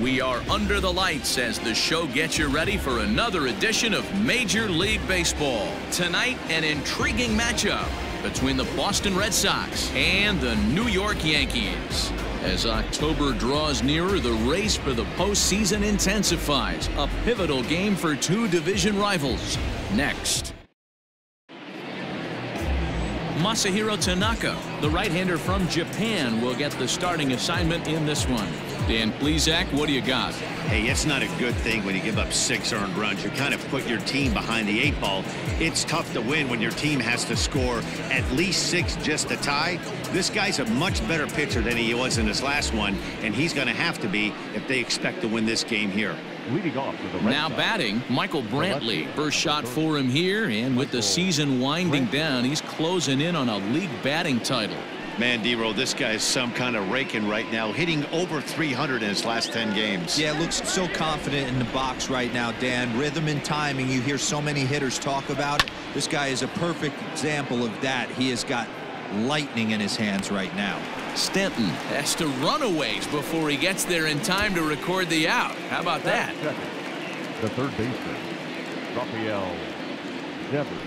We are under the lights as the show gets you ready for another edition of Major League Baseball. Tonight, an intriguing matchup between the Boston Red Sox and the New York Yankees. As October draws nearer, the race for the postseason intensifies. A pivotal game for two division rivals. Next. Masahiro Tanaka, the right-hander from Japan, will get the starting assignment in this one. Dan Plesac, what do you got? Hey, it's not a good thing when you give up 6 earned runs. You kind of put your team behind the 8 ball. It's tough to win when your team has to score at least 6 just to tie. This guy's a much better pitcher than he was in his last one, and he's going to have to be if they expect to win this game here. Leading off for the Red now Sox, batting, Michael Brantley. First shot for him here, and with the season winding down, he's closing in on a league batting title. Man, D-Roll, this guy is some kind of raking right now, hitting over 300 in his last 10 games. Yeah, looks so confident in the box right now, Dan. Rhythm and timing, you hear so many hitters talk about it. This guy is a perfect example of that. He has got lightning in his hands right now. Stanton has to run a ways before he gets there in time to record the out. How about that? the third baseman, Rafael Devers.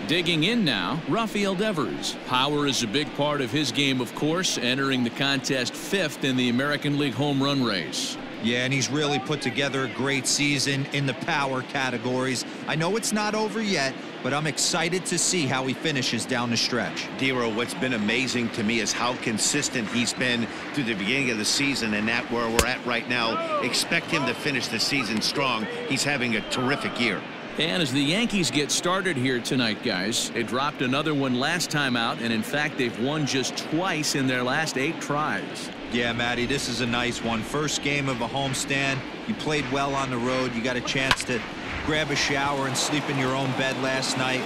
Digging in now, Rafael Devers. Power is a big part of his game, of course, entering the contest 5th in the American League home run race. Yeah, and he's really put together a great season in the power categories. I know it's not over yet, but I'm excited to see how he finishes down the stretch. D-Roll, what's been amazing to me is how consistent he's been through the beginning of the season, and that where we're at right now. Expect him to finish the season strong. He's having a terrific year. And as the Yankees get started here tonight, guys, they dropped another one last time out, and in fact, they've won just twice in their last 8 tries. Yeah, Matty, this is a nice one. First game of a homestand. You played well on the road. You got a chance to grab a shower and sleep in your own bed last night.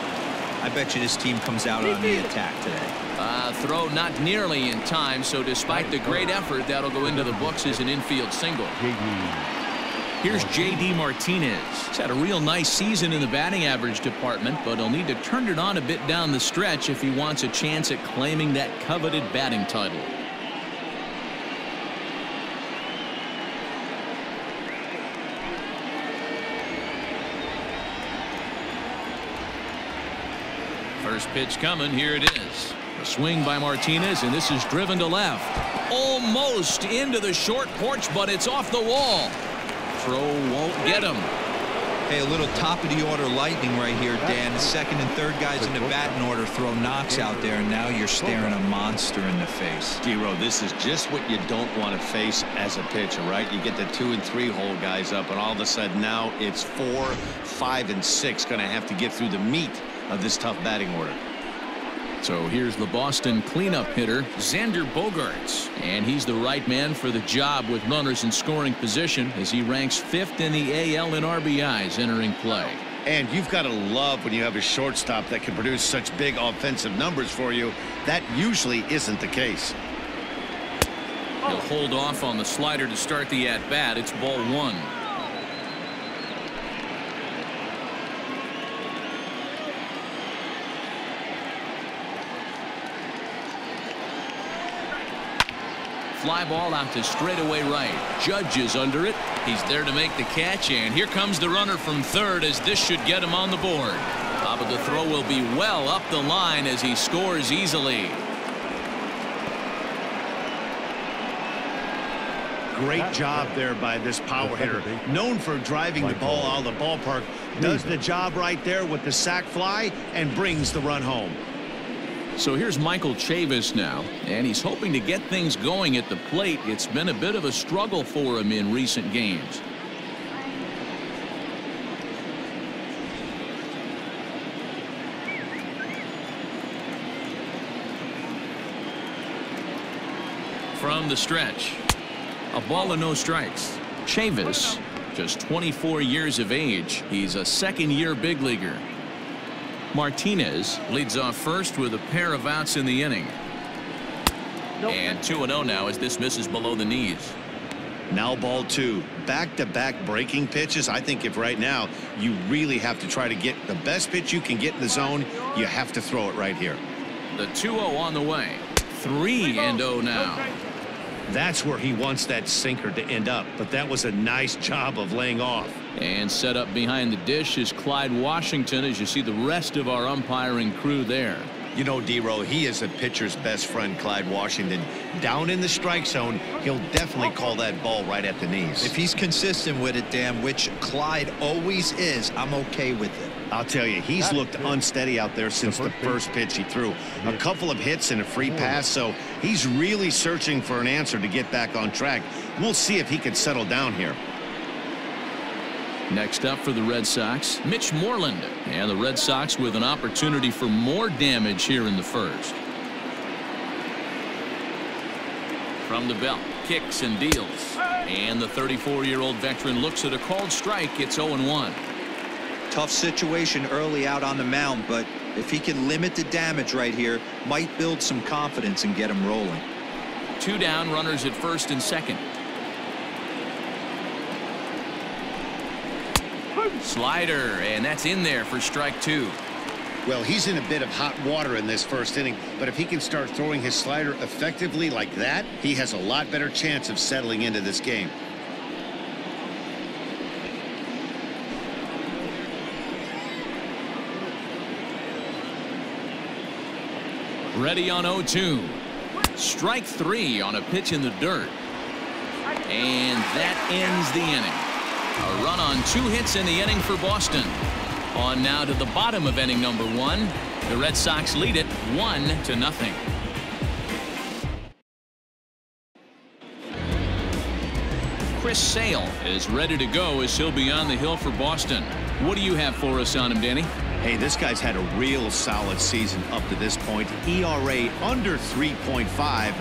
I bet you this team comes out on the attack today. Throw not nearly in time, so despite the great effort, that'll go into the books as an infield single. Here's J.D. Martinez. He's had a real nice season in the batting average department, but he'll need to turn it on a bit down the stretch if he wants a chance at claiming that coveted batting title. First pitch coming. Here it is. A swing by Martinez, and this is driven to left. Almost into the short porch, but it's off the wall. Throw won't get him. Hey, a little top of the order lightning right here, Dan. The second and third guys in the batting order throw knocks out there, and now you're staring a monster in the face. D-Roll, this is just what you don't want to face as a pitcher, right? You get the 2 and 3 hole guys up, and all of a sudden now it's 4, 5, and 6 going to have to get through the meat of this tough batting order. So here's the Boston cleanup hitter, Xander Bogaerts, and he's the right man for the job with runners in scoring position as he ranks 5th in the AL in RBIs entering play. And you've got to love when you have a shortstop that can produce such big offensive numbers for you. That usually isn't the case. He'll hold off on the slider to start the at-bat. It's ball 1. Fly ball out to straightaway right. Judge is under it. He's there to make the catch, and here comes the runner from third as this should get him on the board. But the throw will be well up the line as he scores easily. Great job there by this power hitter. Known for driving the ball out of the ballpark. Does the job right there with the sac fly and brings the run home. So here's Michael Chavis now, and he's hoping to get things going at the plate. It's been a bit of a struggle for him in recent games. From the stretch, a ball and no strikes. Chavis, just 24 years of age. He's a second-year big leaguer. Martinez leads off first with a pair of outs in the inning. And 2-0 now as this misses below the knees. Now ball 2. Back-to-back breaking pitches. I think if right now you really have to try to get the best pitch you can get in the zone, you have to throw it right here. The 2-0 on the way. 3-0 now. That's where he wants that sinker to end up, but that was a nice job of laying off. And set up behind the dish is Clyde Washington, as you see the rest of our umpiring crew there. You know, D-Row, he is a pitcher's best friend, Clyde Washington. Down in the strike zone, he'll definitely call that ball right at the knees. If he's consistent with it, Dan, which Clyde always is, I'm okay with it. I'll tell you, he's looked unsteady out there since the first pitch he threw. A couple of hits and a free pass, so he's really searching for an answer to get back on track. We'll see if he can settle down here. Next up for the Red Sox, Mitch Moreland, and the Red Sox with an opportunity for more damage here in the first. From the belt, kicks and deals, and the 34-year-old veteran looks at a called strike. It's 0-1. Tough situation early out on the mound, but if he can limit the damage right here, might build some confidence and get him rolling. 2 down, runners at first and second. Slider, and that's in there for strike 2. Well, he's in a bit of hot water in this first inning, but if he can start throwing his slider effectively like that, he has a lot better chance of settling into this game. Ready on 0-2. Strike 3 on a pitch in the dirt. And that ends the inning. A run on 2 hits in the inning for Boston. On now to the bottom of inning number 1. The Red Sox lead it 1-0. Chris Sale is ready to go as he'll be on the hill for Boston. What do you have for us on him, Danny? Hey, this guy's had a real solid season up to this point. ERA under 3.5,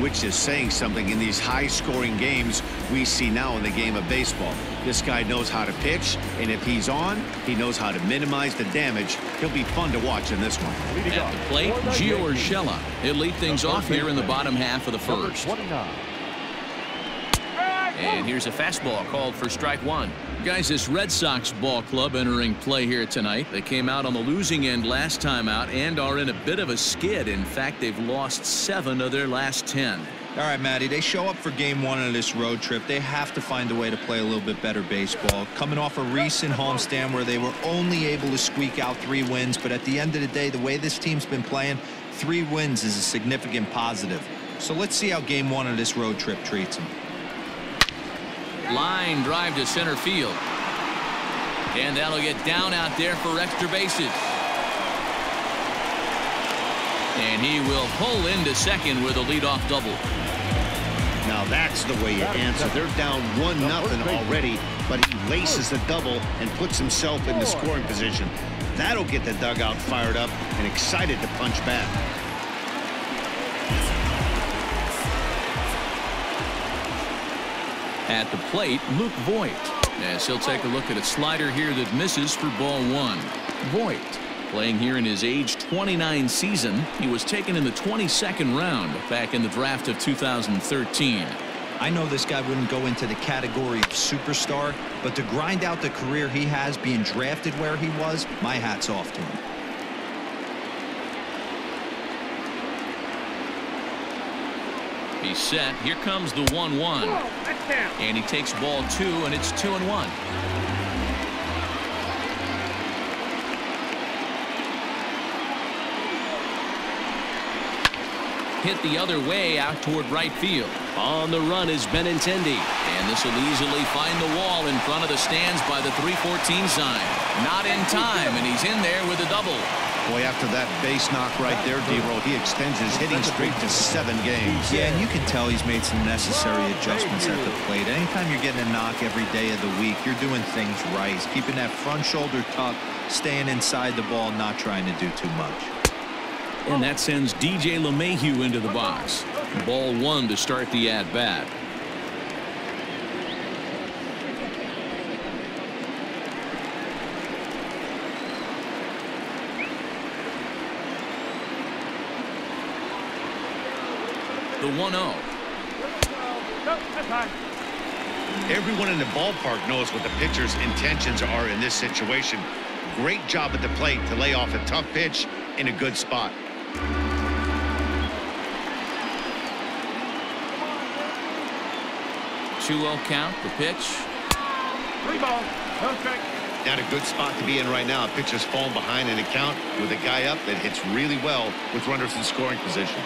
which is saying something in these high-scoring games we see now in the game of baseball. This guy knows how to pitch, and if he's on, he knows how to minimize the damage. He'll be fun to watch in this one. At the plate, Gio Urshela. He'll lead things off here in the bottom half of the first. And here's a fastball called for strike 1. Guys, this Red Sox ball club entering play here tonight. They came out on the losing end last time out and are in a bit of a skid. In fact, they've lost 7 of their last 10. All right, Matty, they show up for game 1 of this road trip. They have to find a way to play a little bit better baseball. Coming off a recent homestand where they were only able to squeak out 3 wins. But at the end of the day, the way this team's been playing, 3 wins is a significant positive. So let's see how game 1 of this road trip treats them. Line drive to center field. And that'll get down out there for extra bases. And he will pull into second with a leadoff double. Now that's the way you answer. They're down 1-0 already, but he laces the double and puts himself in the scoring position. That'll get the dugout fired up and excited to punch back. At the plate, Luke Voit, as he'll take a look at a slider here that misses for ball 1. Voit, playing here in his age 29 season. He was taken in the 22nd round back in the draft of 2013. I know this guy wouldn't go into the category of superstar, but to grind out the career he has being drafted where he was, my hat's off to him. He's set. Here comes the 1-1. And he takes ball 2, and it's 2-1. Hit the other way out toward right field. On the run is Benintendi. And this will easily find the wall in front of the stands by the 314 sign. Not in time, and he's in there with a double. Boy, after that base knock right there, D-Roll, he extends his hitting streak to 7 games. Yeah, and you can tell he's made some necessary adjustments at the plate. Anytime you're getting a knock every day of the week, you're doing things right. He's keeping that front shoulder tucked, staying inside the ball, not trying to do too much. And that sends DJ LeMahieu into the box. Ball 1 to start the at-bat. The 1-0. Everyone in the ballpark knows what the pitcher's intentions are in this situation. Great job at the plate to lay off a tough pitch in a good spot. 2-0 count. The pitch. 3 balls, no strike. Not a good spot to be in right now. A pitcher's falling behind in a count with a guy up that hits really well with runners in scoring position.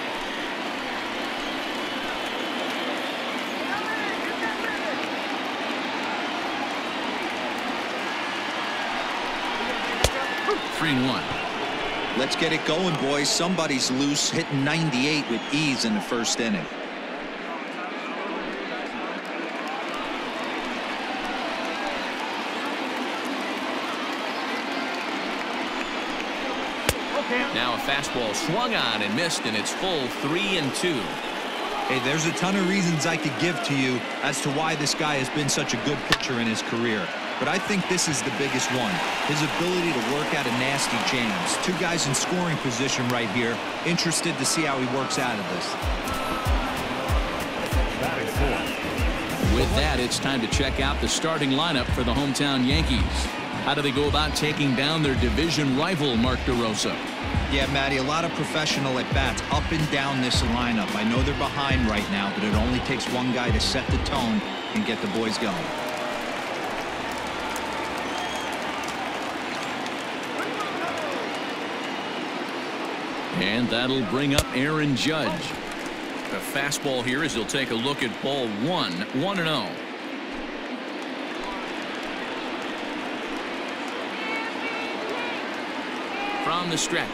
Let's get it going, boys. Somebody's loose, hitting 98 with ease in the first inning. Now a fastball swung on and missed, and it's full 3-2. Hey, there's a ton of reasons I could give to you as to why this guy has been such a good pitcher in his career. But I think this is the biggest one. His ability to work out of nasty jams. Two guys in scoring position right here. Interested to see how he works out of this. With that, it's time to check out the starting lineup for the hometown Yankees. How do they go about taking down their division rival, Mark DeRosa? Yeah, Matty, a lot of professional at-bats up and down this lineup. I know they're behind right now, but it only takes one guy to set the tone and get the boys going. And that'll bring up Aaron Judge. The fastball here as he'll take a look at ball 1-0. From the stretch.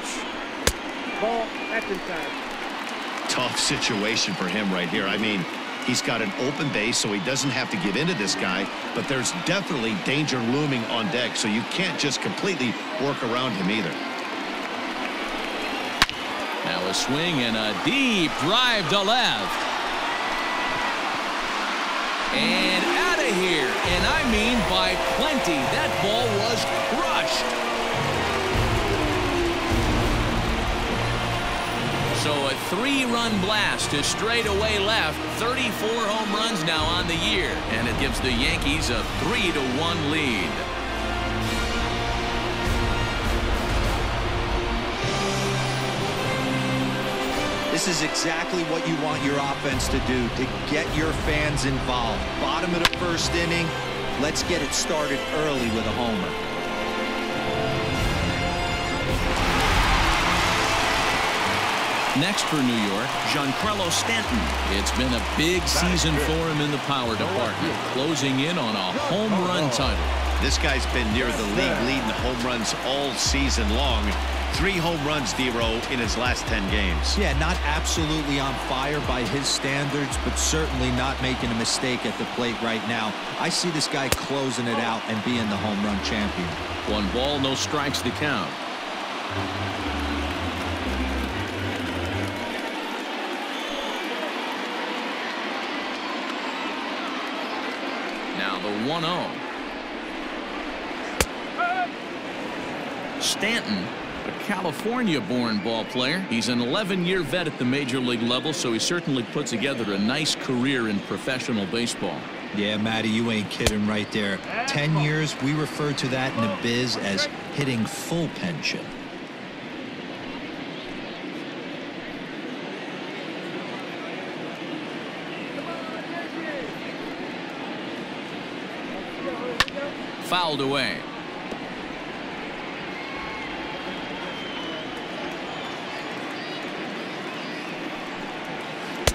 Ball, that's inside. Tough situation for him right here. I mean, he's got an open base, so he doesn't have to get into this guy, but there's definitely danger looming on deck, so you can't just completely work around him either. Now a swing and a deep drive to left. And out of here. And I mean by plenty. That ball was crushed. So a 3-run blast to straightaway left. 34 home runs now on the year. And it gives the Yankees a 3-1 lead. This is exactly what you want your offense to do, to get your fans involved. Bottom of the first inning, let's get it started early with a homer. Next for New York, Giancarlo Stanton. It's been a big season for him in the power department, closing in on a home run title. This guy's been near the league leading home runs all season long. 3 home runs, D-Row, in his last 10 games. Yeah, not absolutely on fire by his standards, but certainly not making a mistake at the plate right now. I see this guy closing it out and being the home run champion. 1 ball, no strikes to count. Now the 1-0. Stanton, a California-born ball player. He's an 11-year vet at the major league level, so he certainly put together a nice career in professional baseball. Yeah, Matty, you ain't kidding right there. 10 years, we refer to that in the biz as hitting full pension. Fouled away.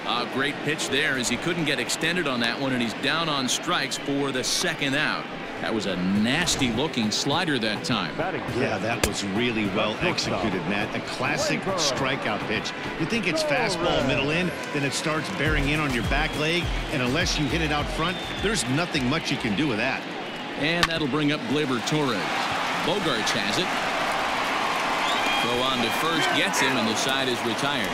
A great pitch there as he couldn't get extended on that one, and he's down on strikes for the 2nd out. That was a nasty looking slider that time. Yeah, that was really well executed, Matt. A classic strikeout pitch. You think it's fastball middle in, then it starts bearing in on your back leg, and unless you hit it out front, there's nothing much you can do with that. And that'll bring up Gleyber Torres. Bogarts has it. Throw on to first gets him, and the side is retired.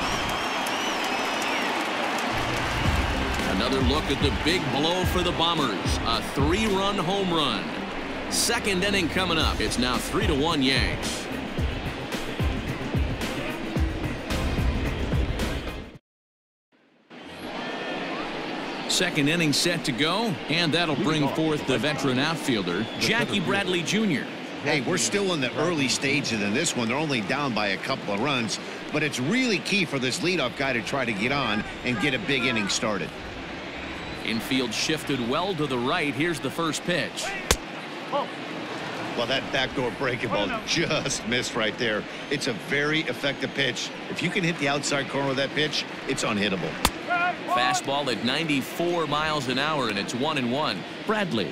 Another look at the big blow for the Bombers. A 3-run home run. 2nd inning coming up. It's now 3-1 Yanks. Second inning set to go, and that'll bring forth the veteran outfielder, Jackie Bradley Jr. Hey, we're still in the early stages in this one. They're only down by a couple of runs, but it's really key for this leadoff guy to try to get on and get a big inning started. Infield shifted well to the right. Here's the first pitch. Well, that backdoor breaking ball just missed right there. It's a very effective pitch. If you can hit the outside corner of that pitch, it's unhittable. Fastball at 94 miles an hour, and it's 1-1. Bradley,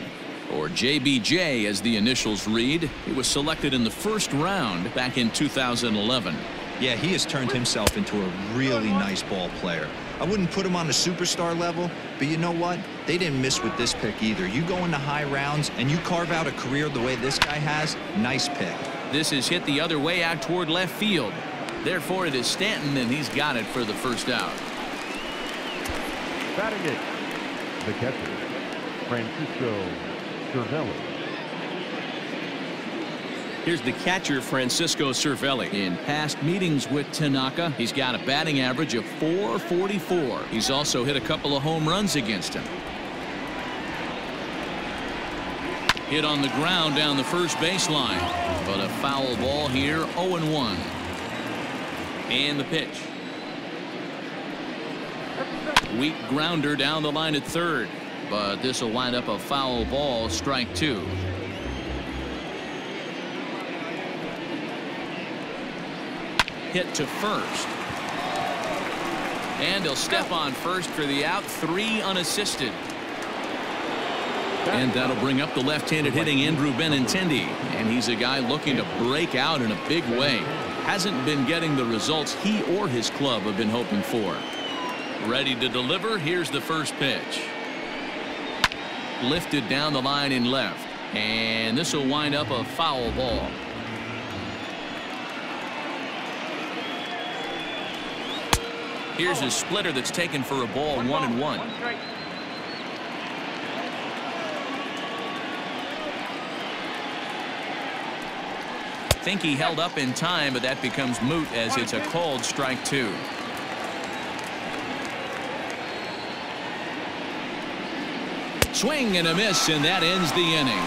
or JBJ as the initials read. He was selected in the first round back in 2011. Yeah, he has turned himself into a really nice ball player. I wouldn't put him on the superstar level, but you know what? They didn't miss with this pick either. You go into high rounds and you carve out a career the way this guy has, nice pick. This is hit the other way out toward left field. Therefore, it is Stanton, and he's got it for the first out. Batting it, the catcher, Francisco Cervelli. Here's the catcher, Francisco Cervelli. In past meetings with Tanaka, he's got a batting average of .444. He's also hit a couple of home runs against him. Hit on the ground down the first baseline, but a foul ball here, 0-1. And the pitch. Weak grounder down the line at third, but this will wind up a foul ball, strike 2. Hit to first. And he'll step on first for the out. 3 unassisted. And that'll bring up the left-handed hitting Andrew Benintendi. And he's a guy looking to break out in a big way. Hasn't been getting the results he or his club have been hoping for. Ready to deliver. Here's the first pitch. Lifted down the line in left. And this will wind up a foul ball. Here's a splitter that's taken for a ball, 1-1. Think he held up in time, but that becomes moot as it's a called strike 2. Swing and a miss, and that ends the inning.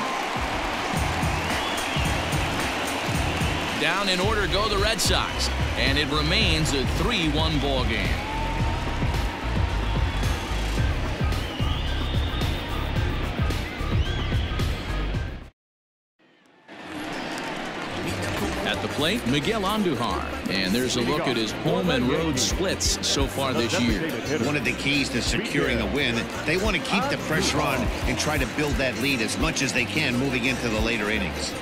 Down in order go the Red Sox, and it remains a 3-1 ball game. At the plate, Miguel Andujar, and there's a look at his home and road splits so far this year. One of the keys to securing a win, they want to keep the pressure on and try to build that lead as much as they can moving into the later innings.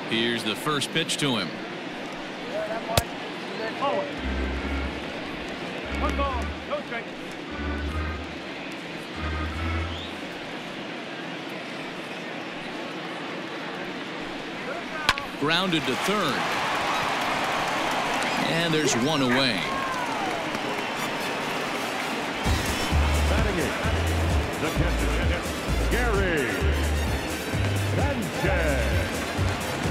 Here's the first pitch to him. Grounded to third. And there's one away. Batting it, the catcher, Gary Sanchez.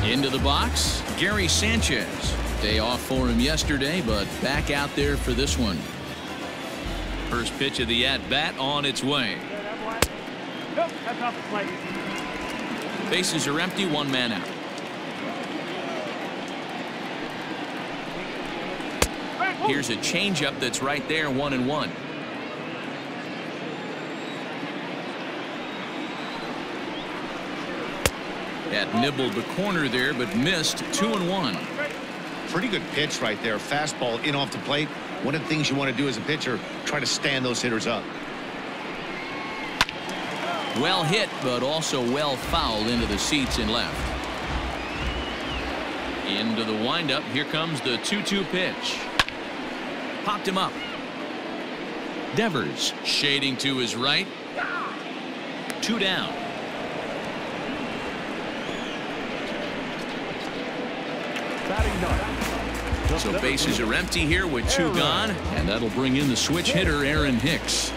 Into the box, Gary Sanchez. Day off for him yesterday, but back out there for this one. First pitch of the at-bat on its way. Nope, that's off the plate. Bases are empty, 1 man out. Here's a changeup that's right there, 1-1. That nibbled the corner there, but missed. 2-1. Pretty good pitch right there. Fastball in off the plate. One of the things you want to do as a pitcher, try to stand those hitters up. Well hit, but also well fouled into the seats in left. Into the windup. Here comes the 2-2 pitch. Popped him up. Devers shading to his right. 2 down. So bases are empty here with 2 gone, and that'll bring in the switch hitter Aaron Hicks.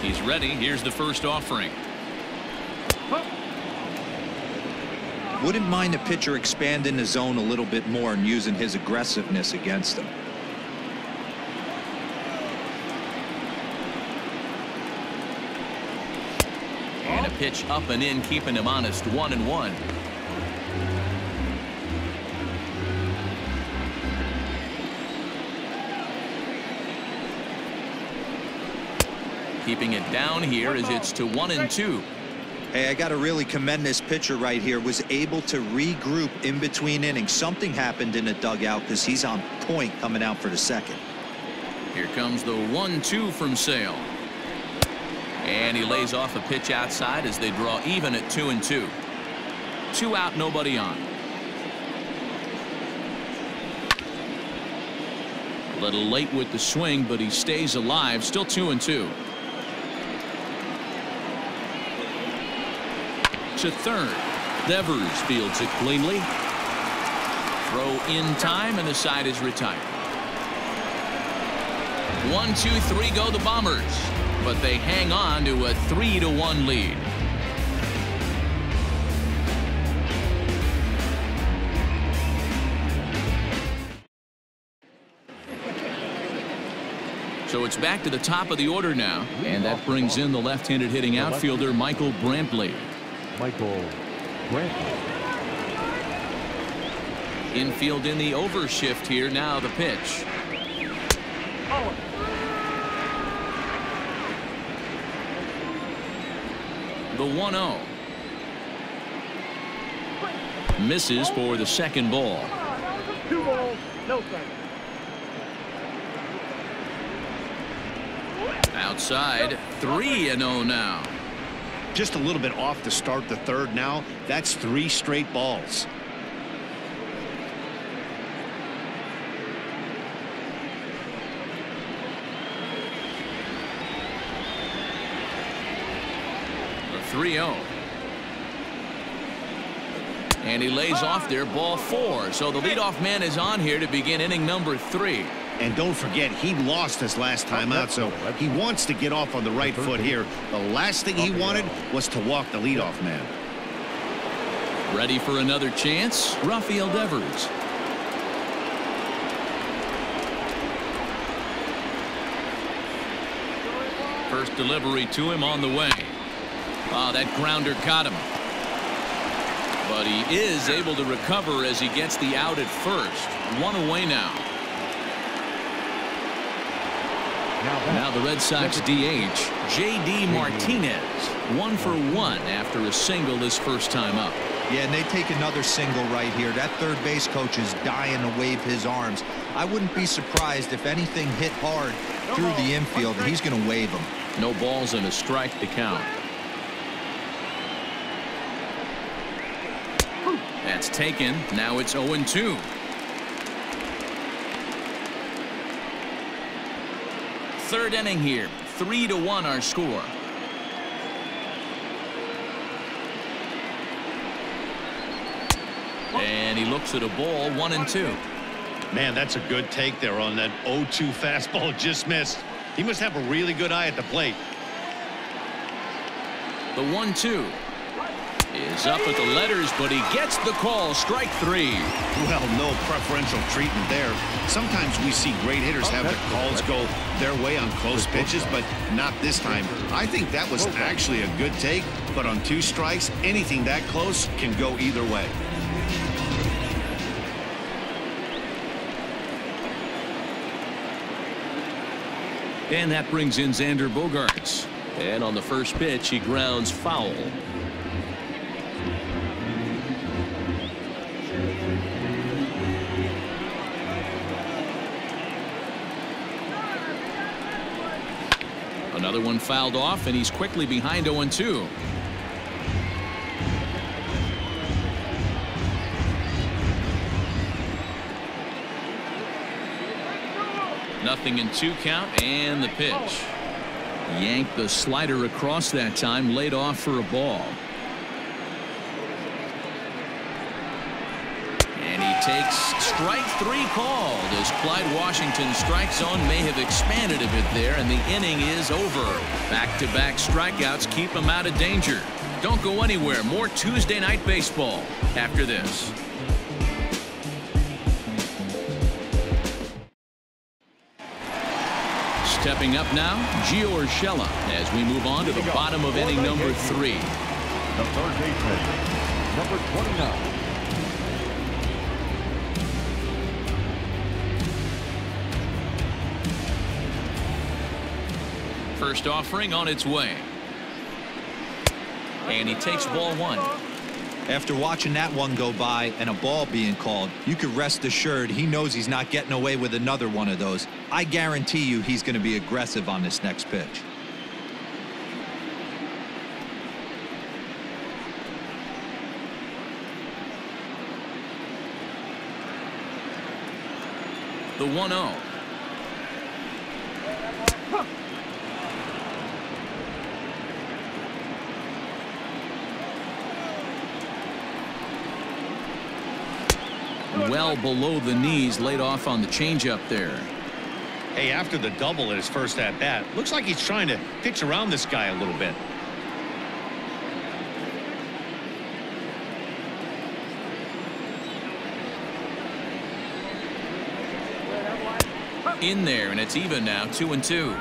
He's ready. Here's the first offering. Wouldn't mind a pitcher expanding the zone a little bit more and using his aggressiveness against them. And a pitch up and in, keeping him honest, 1-1. keeping it down here as it's to 1-2. Hey, I got to really commend this pitcher right here. Was able to regroup in between innings. Something happened in the dugout because he's on point coming out for the second. Here comes the 1-2 from Sale. And he lays off a pitch outside as they draw even at 2-2. 2 out, nobody on. A little late with the swing, but he stays alive. Still 2-2. To third. Devers fields it cleanly. Throw in time, and the side is retired. 1, 2, 3 go the Bombers, but they hang on to a 3-1 lead. So it's back to the top of the order now, and that brings in the left-handed hitting outfielder Michael Brantley. Infield in the overshift here. Now the pitch. The 1-0. Misses for the second ball. 2 balls, no strikes. Outside, 3-0 now. Just a little bit off to start the third now. That's 3 straight balls. The 3-0. And he lays off there, ball 4. So the leadoff man is on here to begin inning number 3. And don't forget, he lost his last time out, so he wants to get off on the right foot here. The last thing he wanted was to walk the leadoff man. Ready for another chance? Rafael Devers. First delivery to him on the way. Oh, that grounder got him. But he is able to recover as he gets the out at first. 1 away now. Now the Red Sox DH, J.D. Martinez. 1 for 1 after a single his first time up. Yeah, and they take another single right here. That third base coach is dying to wave his arms. I wouldn't be surprised if anything hit hard through the infield. He's going to wave them. No balls and a strike to count. That's taken. Now it's 0-2. Third inning here. 3-1 our score. And he looks at a ball. 1-2. Man, that's a good take there on that 0-2 fastball. Just missed. He must have a really good eye at the plate. The 1-2 is up at the letters, but he gets the call. Strike 3. Well, no preferential treatment there. Sometimes we see great hitters have their calls go their way on close pitches, but not this time. I think that was actually a good take, but on 2 strikes, anything that close can go either way. And that brings in Xander Bogaerts. And on the first pitch, he grounds foul. Another one fouled off, and he's quickly behind 0-2. Nothing in 2 count, and the pitch. Yanked the slider across that time, laid off for a ball. And he takes strike 3 called as Clyde Washington's strike zone may have expanded a bit there, and the inning is over. Back-to-back strikeouts keep him out of danger. Don't go anywhere. More Tuesday Night Baseball after this. Stepping up now, Gio Urshela, as we move on to the bottom of inning number 3. The third baseman, number 29. First offering on its way. And he takes ball one. After watching that one go by and a ball being called, you could rest assured he knows he's not getting away with another one of those. I guarantee you he's going to be aggressive on this next pitch. The 1-0. Well below the knees, laid off on the changeup there. Hey, after the double in his first at-bat, looks like he's trying to pitch around this guy a little bit. In there, and it's even now, 2-2.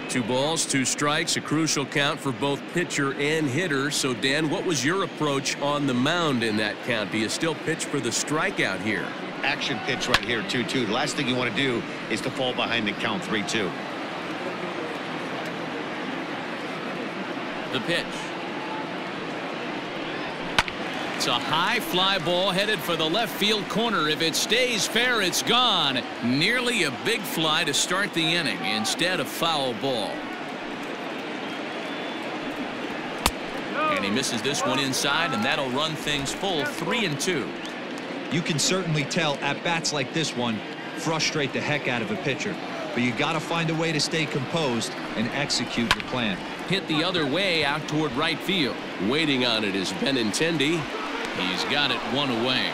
2 balls, 2 strikes, a crucial count for both pitcher and hitter. So, Dan, what was your approach on the mound in that count? Do you still pitch for the strikeout here? Action pitch right here, 2-2. The last thing you want to do is to fall behind the count 3-2. The pitch. It's a high fly ball headed for the left field corner. If it stays fair, it's gone. Nearly a big fly to start the inning. Instead, a foul ball. And he misses this one inside, and that'll run things full 3-2. You can certainly tell at bats like this one frustrate the heck out of a pitcher. But you got to find a way to stay composed and execute your plan. Hit the other way out toward right field. Waiting on it is Benintendi. He's got it one away.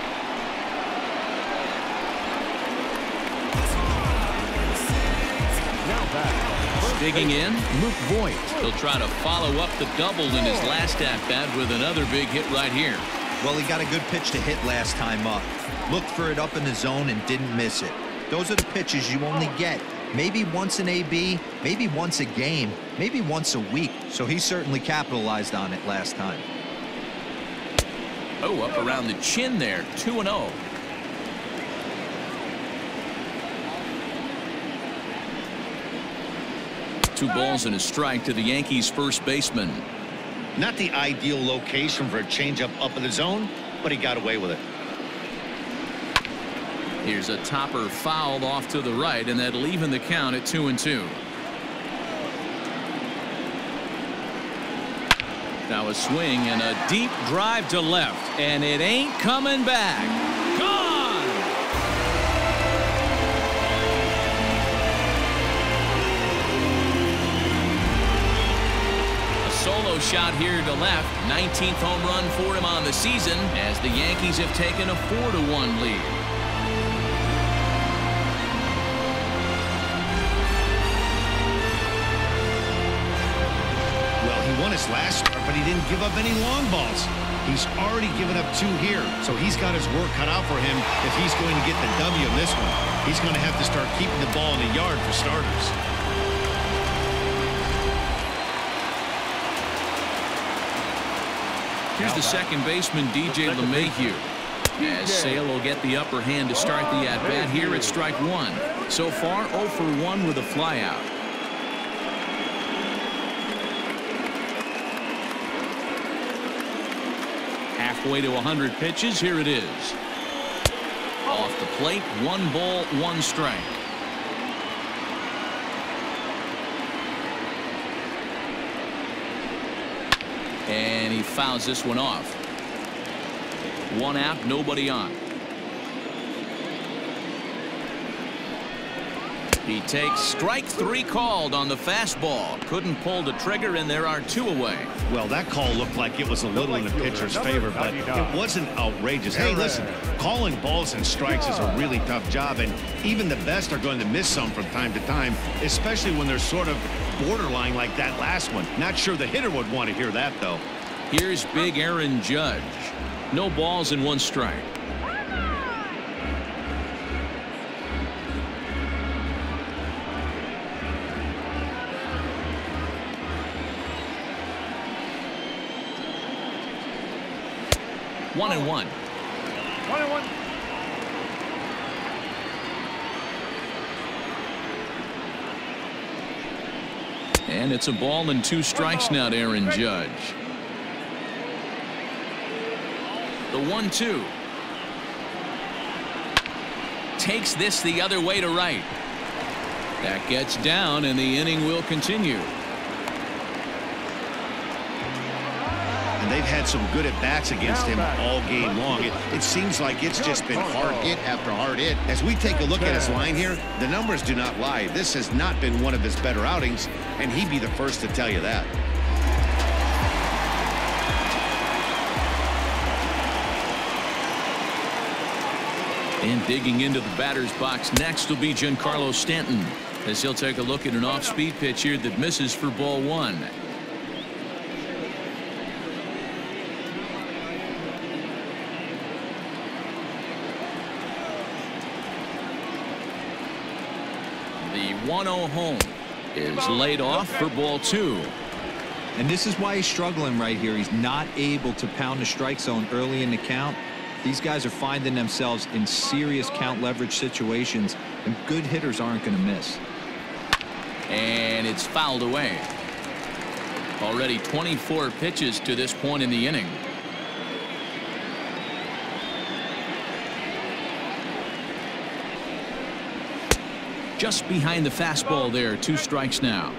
Now back. Digging in, Luke Voigt. He'll try to follow up the double in his last at-bat with another big hit right here. Well, he got a good pitch to hit last time up. Looked for it up in the zone and didn't miss it. Those are the pitches you only get. Maybe once an AB, maybe once a game, maybe once a week. So he certainly capitalized on it last time. Oh, up around the chin there, 2-0. Two balls and a strike to the Yankees first baseman. Not the ideal location for a changeup up in the zone, but he got away with it. Here's a topper fouled off to the right, and that'll even the count at 2-2. Now a swing and a deep drive to left, and it ain't coming back. Gone! A solo shot here to left. 19th home run for him on the season as the Yankees have taken a 4-1 lead. Won his last start, but he didn't give up any long balls. He's already given up 2 here, so he's got his work cut out for him if he's going to get the W in this one. He's going to have to start keeping the ball in the yard for starters. Here's the second baseman, DJ LeMahieu. As Sale will get the upper hand to start the at-bat here at strike 1. So far, 0 for 1 with a flyout. Halfway to 100 pitches. Here it is. Off the plate, 1 ball, 1 strike. And he fouls this one off. 1 out, nobody on. He takes strike 3 called on the fastball. Couldn't pull the trigger, and there are 2 away. Well, that call looked like it was a little in the pitcher's favor, but it wasn't outrageous. Hey, listen, calling balls and strikes is a really tough job, and even the best are going to miss some from time to time, especially when they're sort of borderline like that last one. Not sure the hitter would want to hear that, though. Here's big Aaron Judge. No balls and 1 strike. One and one. And it's a ball and 2 strikes now to Aaron Judge. The 1-2. Takes this the other way to right. That gets down, and the inning will continue. And they've had some good at-bats against him all game long. It seems like it's just been hard hit after hard hit. As we take a look at his line here, the numbers do not lie. This has not been one of his better outings, and he'd be the first to tell you that. And digging into the batter's box next will be Giancarlo Stanton, as he'll take a look at an off-speed pitch here that misses for ball 1. The 1-0 home is laid off for ball 2. And this is why he's struggling right here. He's not able to pound the strike zone early in the count. These guys are finding themselves in serious count leverage situations, and good hitters aren't going to miss. And it's fouled away. Already 24 pitches to this point in the inning. Just behind the fastball there, 2 strikes now.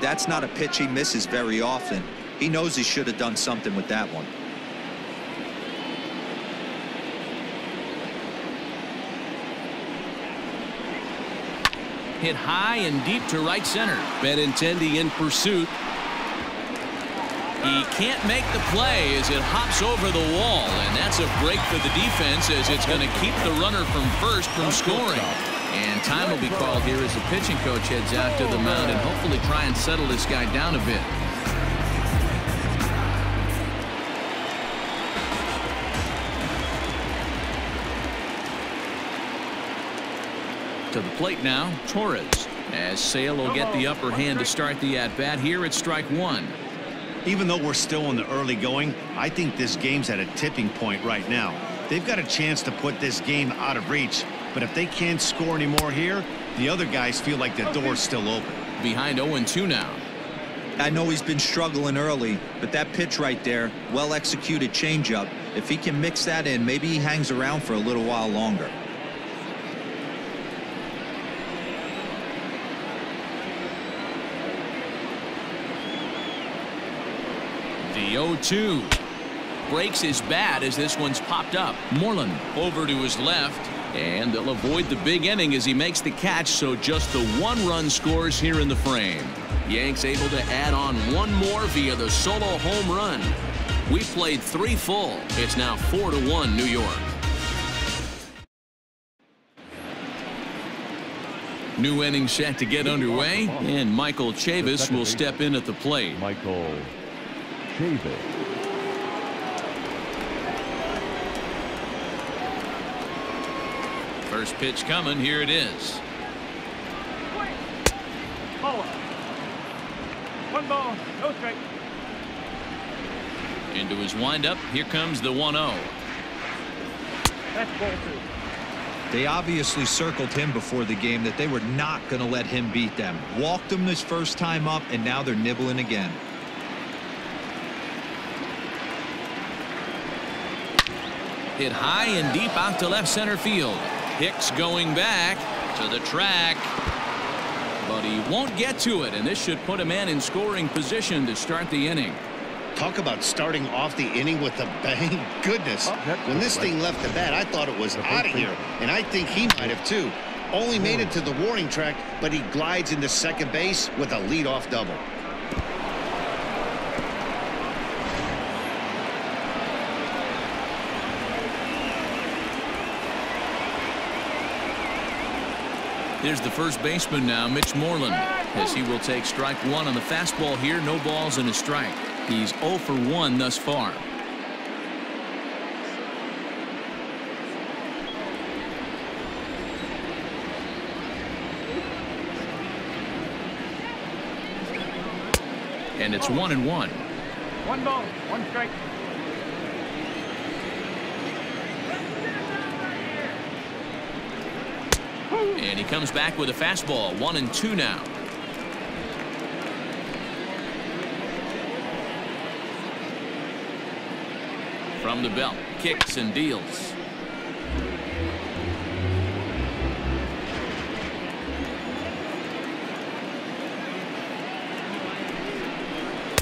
That's not a pitch he misses very often. He knows he should have done something with that one. Hit high and deep to right center. Benintendi in pursuit. He can't make the play as it hops over the wall, and that's a break for the defense, as it's going to keep the runner from first from scoring. And time will be called here as the pitching coach heads out to the mound and hopefully try and settle this guy down a bit. To the plate now, Torres, as Sale will get the upper hand to start the at-bat here at strike 1. Even though we're still in the early going, I think this game's at a tipping point right now. They've got a chance to put this game out of reach, but if they can't score anymore here, the other guys feel like the door's still open. Behind 0-2 now. I know he's been struggling early, but that pitch right there, well-executed changeup, if he can mix that in, maybe he hangs around for a little while longer. The 0-2 breaks his bat as this one's popped up. Moreland over to his left, and they'll avoid the big inning as he makes the catch, so just the 1 run scores here in the frame. Yanks able to add on 1 more via the solo home run. We played 3 full. It's now 4-1 New York. New inning set to get underway, and Michael Chavis will step in at the plate. Michael Chavis. First pitch coming. Here it is. Ball. 1 ball, no strike. Into his windup. Here comes the 1-0. That's ball 2. They obviously circled him before the game that they were not going to let him beat them. Walked him this first time up, and now they're nibbling again. Hit high and deep out to left center field. Hicks going back to the track, but he won't get to it, and this should put a man in scoring position to start the inning. Talk about starting off the inning with a bang. Goodness, when this thing left the bat, I thought it was out of here, and I think he might have too. Only made it to the warning track, but he glides into second base with a leadoff double. Here's the first baseman now, Mitch Moreland, as he will take strike 1 on the fastball here. No balls and a strike. He's 0 for 1 thus far. And it's 1-1. 1 ball, 1 strike. And he comes back with a fastball. 1-2 now. From the belt, kicks and deals.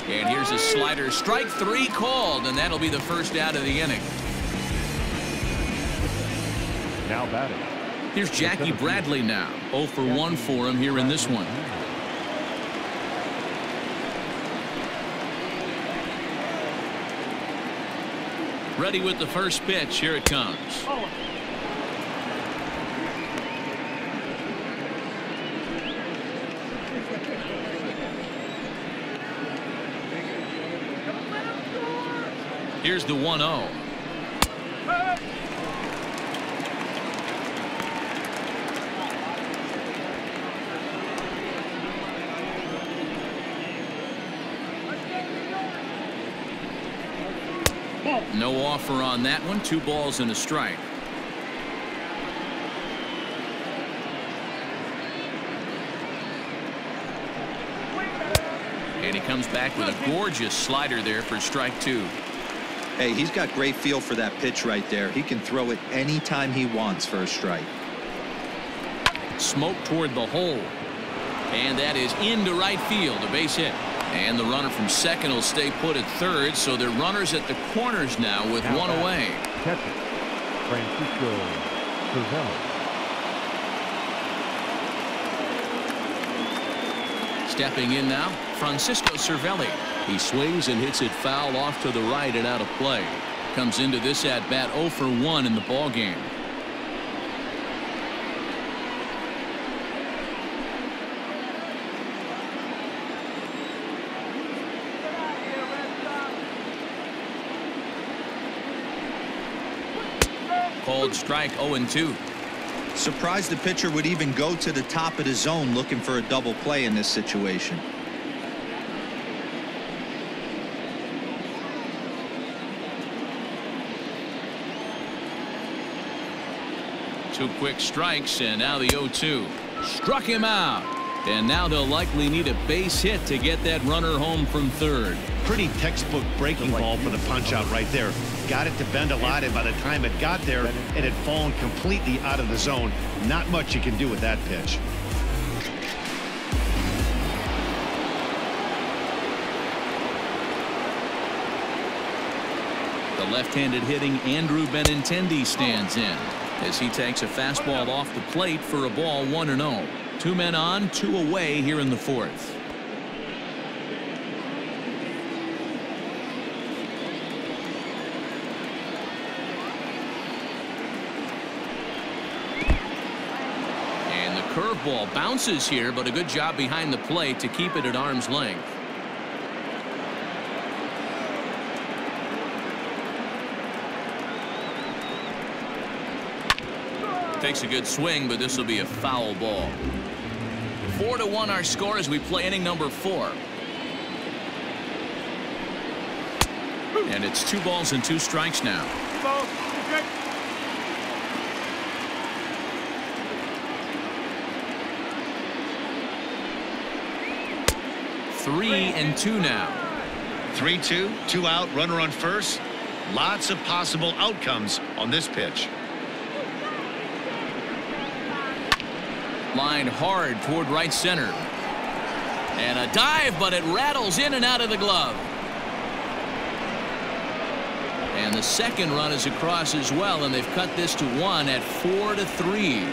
And here's a slider. Strike 3 called, and that'll be the first out of the inning. Now batting. Here's Jackie Bradley now. 0 for 1 for him here in this one. Ready with the first pitch. Here it comes. Here's the 1-0. No offer on that one. 2 balls and a strike. And he comes back with a gorgeous slider there for strike 2. Hey, he's got great feel for that pitch right there. He can throw it anytime he wants for a strike. Smoke toward the hole. And that is into right field. A base hit. And the runner from second will stay put at third, so they're runners at the corners now with one away. Catcher, Francisco Cervelli. Stepping in now, Francisco Cervelli. He swings and hits it foul off to the right and out of play. Comes into this at bat 0 for 1 in the ball game. Called strike 0-2. Surprised the pitcher would even go to the top of the zone looking for a double play in this situation. Two quick strikes, and now the 0-2. Struck him out. And now they'll likely need a base hit to get that runner home from third. Pretty textbook breaking ball for the punch out right there. Got it to bend a lot, and by the time it got there, it had fallen completely out of the zone. Not much you can do with that pitch. The left-handed hitting Andrew Benintendi stands in as he takes a fastball off the plate for a ball 1-0. 2 men on, 2 away here in the fourth. And the curveball bounces here, but a good job behind the plate to keep it at arm's length. Takes a good swing, but this will be a foul ball. 4-1 our score as we play inning number 4. And it's 2 balls and 2 strikes now. 3-2 now. 3-2, 2 out, runner on first. Lots of possible outcomes on this pitch. Line hard toward right center. And a dive, but it rattles in and out of the glove. And the second run is across as well, and they've cut this to 1 at 4-3.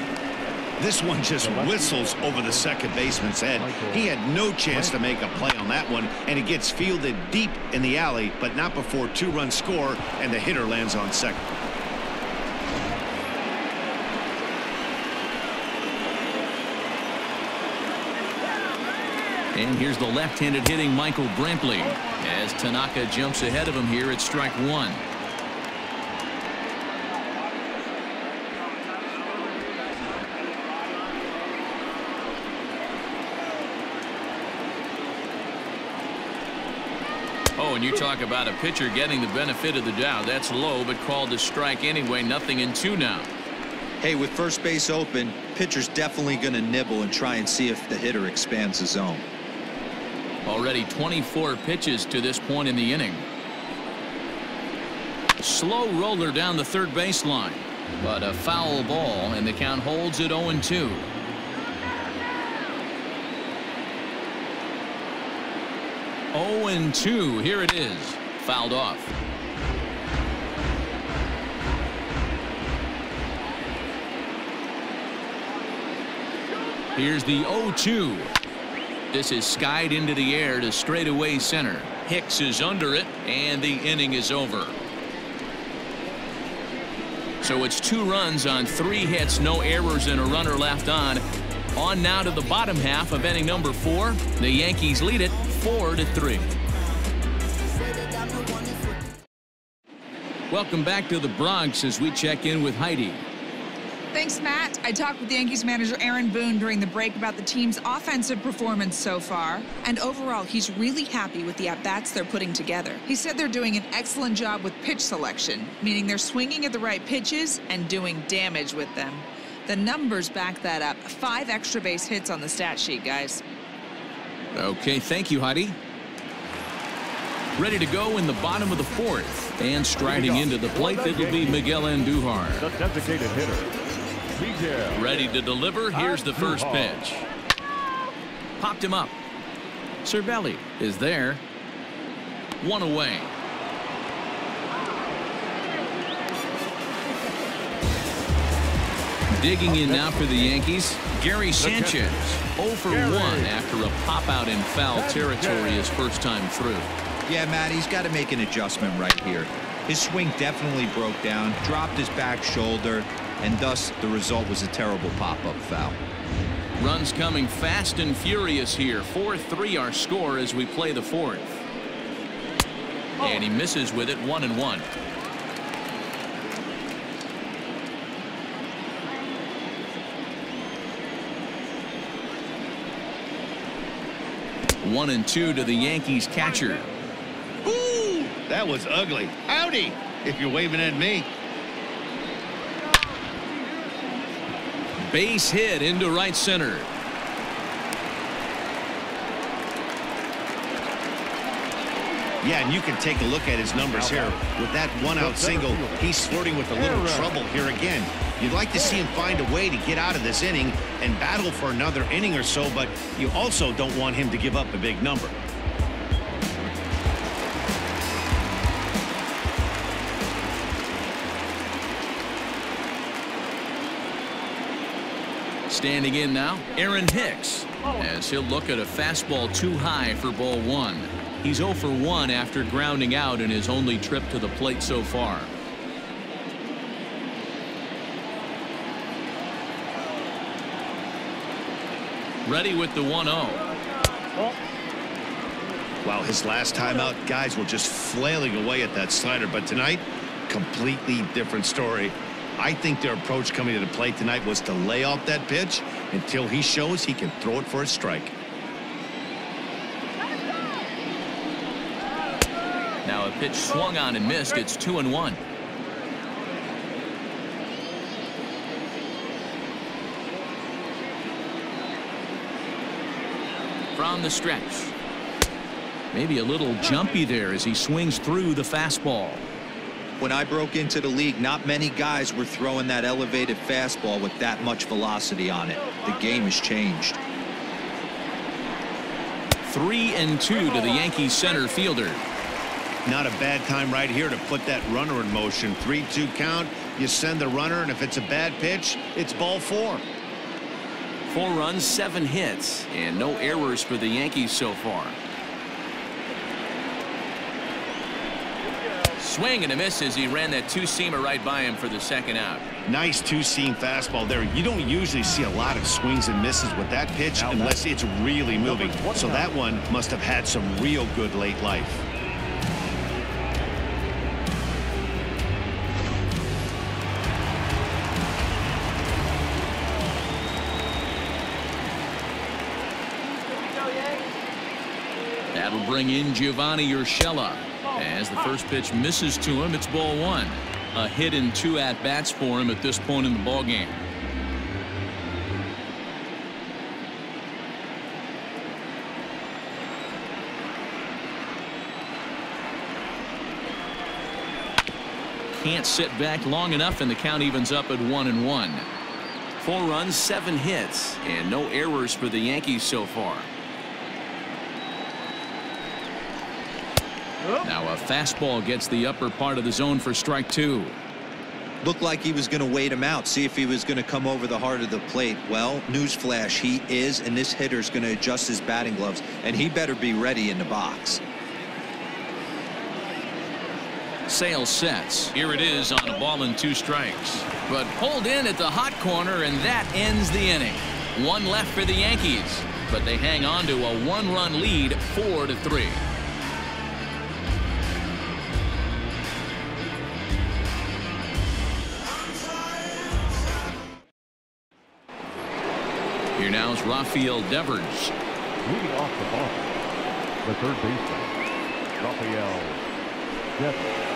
This one just whistles over the second baseman's head. He had no chance to make a play on that one, and it gets fielded deep in the alley, but not before 2-run score, and the hitter lands on second. And here's the left-handed hitting Michael Brantley as Tanaka jumps ahead of him here at strike 1. Oh, and you talk about a pitcher getting the benefit of the doubt. That's low, but called a strike anyway. 0-2 now. Hey, with first base open, pitcher's definitely going to nibble and try and see if the hitter expands the zone. Already 24 pitches to this point in the inning. Slow roller down the third baseline, but a foul ball, and the count holds at 0-2. Oh, and 2. Here it is. Fouled off. Here's the 0-2. This is skied into the air to straightaway center. Hicks is under it, and the inning is over. So it's 2 runs on 3 hits, no errors, and a runner left on. On now to the bottom half of inning number 4. The Yankees lead it 4-3. Welcome back to the Bronx as we check in with Heidi. Thanks, Matt. I talked with Yankees manager Aaron Boone during the break about the team's offensive performance so far. And overall, he's really happy with the at-bats they're putting together. He said they're doing an excellent job with pitch selection, meaning they're swinging at the right pitches and doing damage with them. The numbers back that up. 5 extra base hits on the stat sheet, guys. Okay, thank you, Heidi. Ready to go in the bottom of the 4th. And striding into the plate, it'll be Miguel Andujar. The designated hitter. Ready to deliver. Here's the first pitch. Popped him up. Cervelli is there. 1 away. Digging in now for the Yankees, Gary Sanchez. 0 for 1 after a pop out in foul territory his first time through. Yeah, Matt, he's got to make an adjustment right here. His swing definitely broke down, dropped his back shoulder, and thus the result was a terrible pop-up foul. Runs coming fast and furious here. 4-3 our score as we play the 4th. And he misses with it. 1-1. One and 2 to the Yankees catcher. Ooh, that was ugly. Howdy, if you're waving at me. Base hit into right center. Yeah, and you can take a look at his numbers here. With that 1-out single, he's flirting with a little trouble here again. You'd like to see him find a way to get out of this inning and battle for another inning or so, but you also don't want him to give up a big number. Standing in now, Aaron Hicks, as he'll look at a fastball too high for ball 1. He's 0 for 1 after grounding out in his only trip to the plate so far. Ready with the 1-0. Wow, his last time out, guys were just flailing away at that slider, but tonight, completely different story. I think their approach coming to the plate tonight was to lay off that pitch until he shows he can throw it for a strike. Now a pitch swung on and missed. It's 2-1. From the stretch. Maybe a little jumpy there as he swings through the fastball. When I broke into the league, not many guys were throwing that elevated fastball with that much velocity on it. The game has changed. 3-2 to the Yankees center fielder. Not a bad time right here to put that runner in motion. 3-2 count. You send the runner, and if it's a bad pitch, it's ball 4. 4 runs, 7 hits, and no errors for the Yankees so far. Swing and a miss as he ran that 2-seamer right by him for the second out. Nice 2-seam fastball there. You don't usually see a lot of swings and misses with that pitch unless it's really moving. So that one must have had some real good late life. That'll bring in Giovanni Urshela. As the first pitch misses to him, it's ball 1. A hit and 2 at-bats for him at this point in the ballgame. can't sit back long enough, and the count evens up at 1-1. 4 runs, 7 hits, and no errors for the Yankees so far. Now a fastball gets the upper part of the zone for strike 2. Looked like he was going to wait him out, see if he was going to come over the heart of the plate. Well, newsflash, he is, and this hitter's going to adjust his batting gloves, and he better be ready in the box. Sale sets. Here it is on a ball and 2 strikes. But pulled in at the hot corner, and that ends the inning. 1 left for the Yankees, but they hang on to a 1-run lead, 4-3. Here now is Rafael Devers. Leading off the ball, the third baseman, Rafael Devers.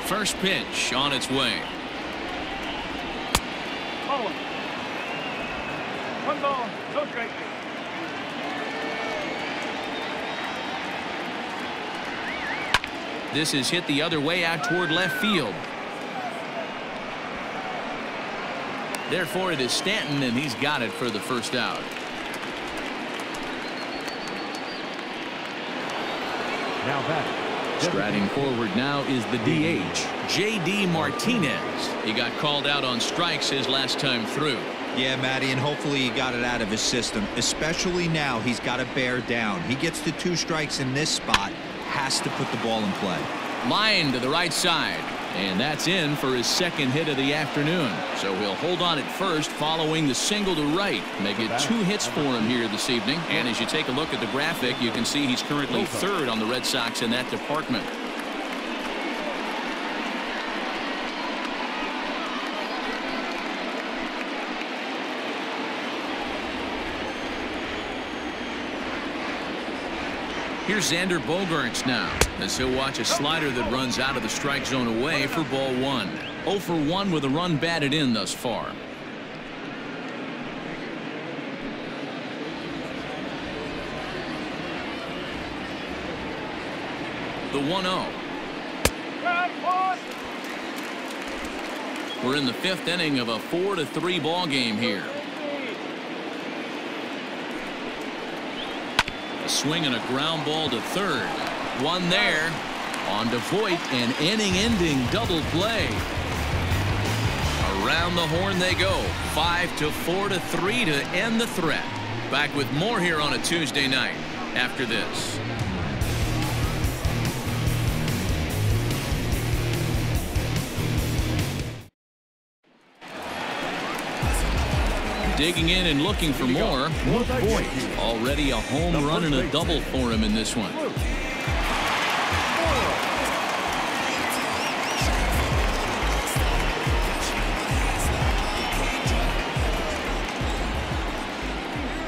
First pitch on its way. 1 ball, no strike. This is hit the other way out toward left field. Therefore, it is Stanton, and he's got it for the first out. Now back. Striding forward now is the DH, J.D. Martinez. He got called out on strikes his last time through. Yeah, Matty, and hopefully he got it out of his system, especially now he's got to bear down. He gets to 2 strikes in this spot, has to put the ball in play. Line to the right side, and that's in for his 2nd hit of the afternoon. So he'll hold on at first following the single to right. Make it 2 hits for him here this evening. And as you take a look at the graphic, you can see he's currently 3rd on the Red Sox in that department. Here's Xander Bogaerts now, as he'll watch a slider that runs out of the strike zone away for ball 1. 0 for 1 with a run batted in thus far. The 1-0. We're in the 5th inning of a 4-3 ball game here. A swing and a ground ball to 3rd. 1 there. On to Voit, an inning-ending double play. Around the horn they go. 5-4-3 to end the threat. Back with more here on a Tuesday night after this. Digging in and looking for more. Voit. Already a home run and a double for him in this one.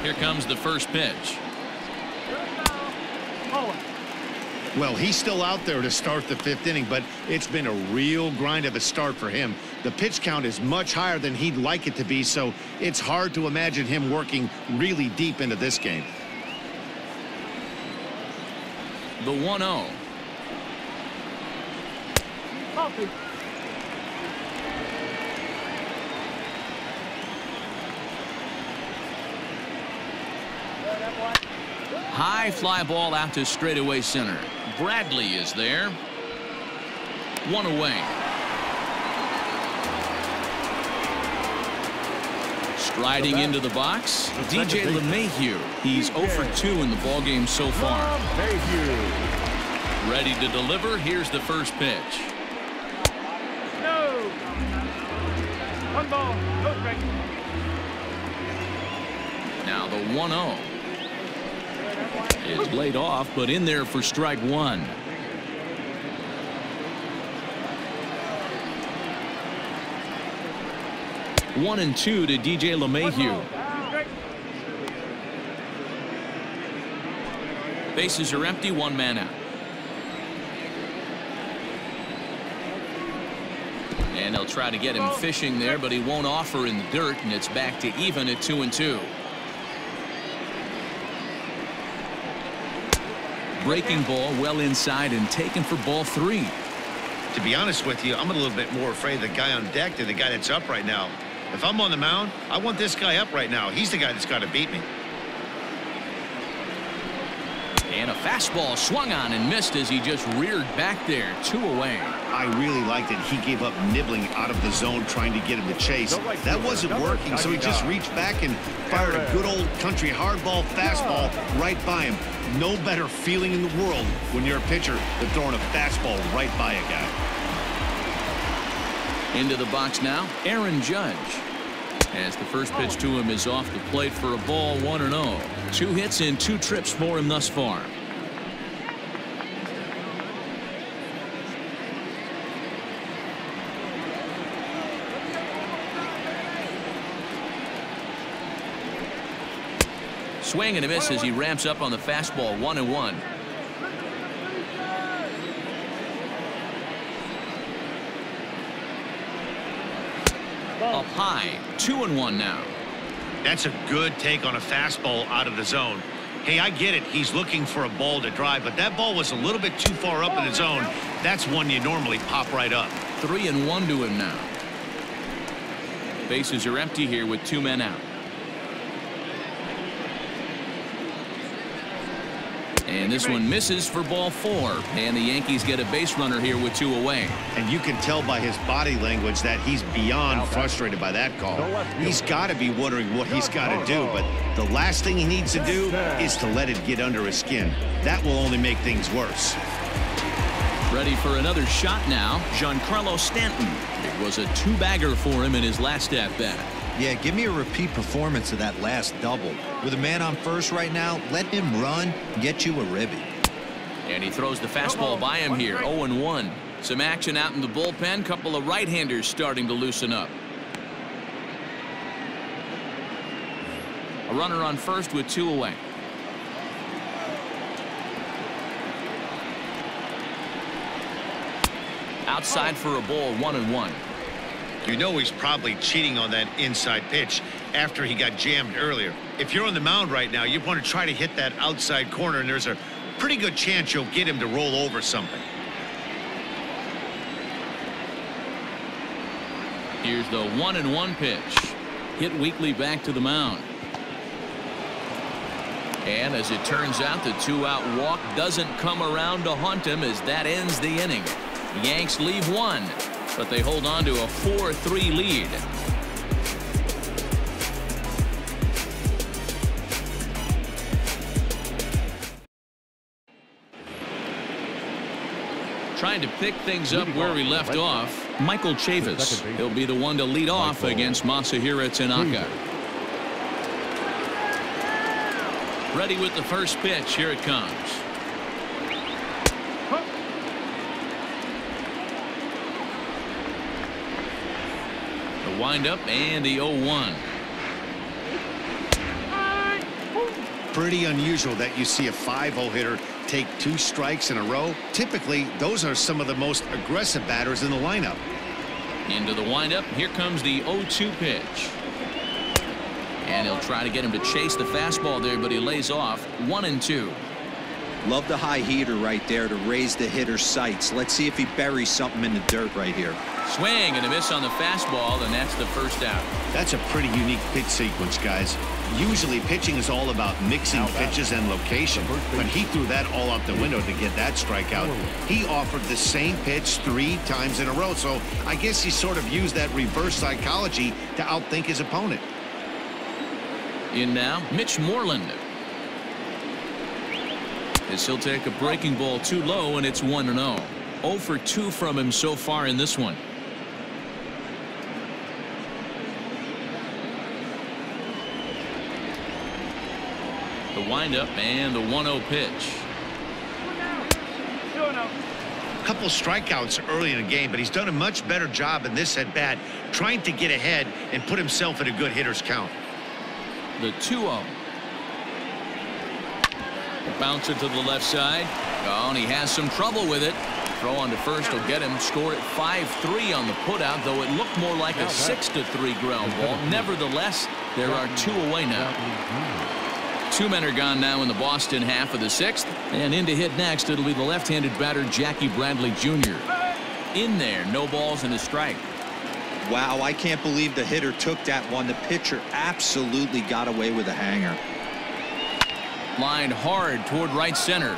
Here comes the first pitch. Well, he's still out there to start the 5th inning, but it's been a real grind of a start for him. The pitch count is much higher than he'd like it to be, so it's hard to imagine him working really deep into this game. The 1-0. High fly ball out to straightaway center. Bradley is there. 1 away. Striding into the box, DJ LeMahieu. He's 0 for 2 in the ballgame so far. Ready to deliver. Here's the first pitch. No. 1 ball, no strike. Now the 1-0 is laid off, but in there for strike 1. One and 2 to DJ LeMahieu. Bases are empty, 1 man out. And they'll try to get him fishing there, but he won't offer in the dirt, and it's back to even at 2 and 2. breaking ball well inside and taken for ball 3. To be honest with you, I'm a little bit more afraid of the guy on deck than the guy that's up right now. If I'm on the mound, I want this guy up right now. He's the guy that's got to beat me. And a fastball swung on and missed as he just reared back there. 2 away. I really liked it. He gave up nibbling out of the zone trying to get him to chase. That wasn't working, so he just reached back and fired a good old country hardball fastball right by him. No better feeling in the world when you're a pitcher than throwing a fastball right by a guy. Into the box now, Aaron Judge. As the first pitch to him is off the plate for a ball, 1-0. 2 hits and 2 trips for him thus far. Swing and a miss as he ramps up on the fastball. 1-1. Up high, 2-1 now. That's a good take on a fastball out of the zone. Hey, I get it. He's looking for a ball to drive, but that ball was a little bit too far up in the zone. That's one you normally pop right up. 3-1 to him now. Bases are empty here with 2 men out. And this one misses for ball 4. And the Yankees get a base runner here with 2 away. And you can tell by his body language that he's beyond frustrated by that call. He's got to be wondering what he's got to do, but the last thing he needs to do is to let it get under his skin. That will only make things worse. Ready for another shot now, Giancarlo Stanton. It was a 2-bagger for him in his last at-bat. Yeah, give me a repeat performance of that last double. With a man on first right now, let him run and get you a ribby. And he throws the fastball by him here. 0-1. Some action out in the bullpen. Couple of right-handers starting to loosen up. A runner on first with 2 away. Outside for a ball. 1-1. You know he's probably cheating on that inside pitch after he got jammed earlier. If you're on the mound right now, you want to try to hit that outside corner, and there's a pretty good chance you'll get him to roll over something. Here's the 1-1 pitch. Hit weakly back to the mound. And as it turns out, the 2-out walk doesn't come around to haunt him as that ends the inning. The Yanks leave 1. But they hold on to a 4-3 lead. Trying to pick things up where we left off, Michael Chavis. He'll be the one to lead off against Masahiro Tanaka. Ready with the first pitch. Here it comes. Windup and the 0-1. Pretty unusual that you see a 5-0 hitter take 2 strikes in a row. Typically, those are some of the most aggressive batters in the lineup. Into the windup. Here comes the 0-2 pitch. And he'll try to get him to chase the fastball there, but he lays off. 1-2. Love the high heater right there to raise the hitter's sights. Let's see if he buries something in the dirt right here. Swing and a miss on the fastball, and that's the first out. That's a pretty unique pitch sequence, guys. Usually pitching is all about mixing pitches and location, but he threw that all out the window to get that strikeout. He offered the same pitch 3 times in a row, so I guess he sort of used that reverse psychology to outthink his opponent. In now, Mitch Moreland. As he'll take a breaking ball too low, and it's 1-0. 0 for 2 from him so far in this one. The windup and the 1-0 pitch. A couple strikeouts early in the game, but he's done a much better job in this at-bat trying to get ahead and put himself in a good hitter's count. The 2-0. Bouncer to the left side. Oh, and he has some trouble with it. Throw on to first will get him. Score at 5-3 on the putout, though it looked more like a 6-3 ground ball. Nevertheless, there are 2 away now. 2 men are gone now in the Boston half of the 6th. And in to hit next, it'll be the left-handed batter Jackie Bradley Jr. In there, no balls and a strike. Wow, I can't believe the hitter took that one. The pitcher absolutely got away with a hanger. Lined hard toward right center.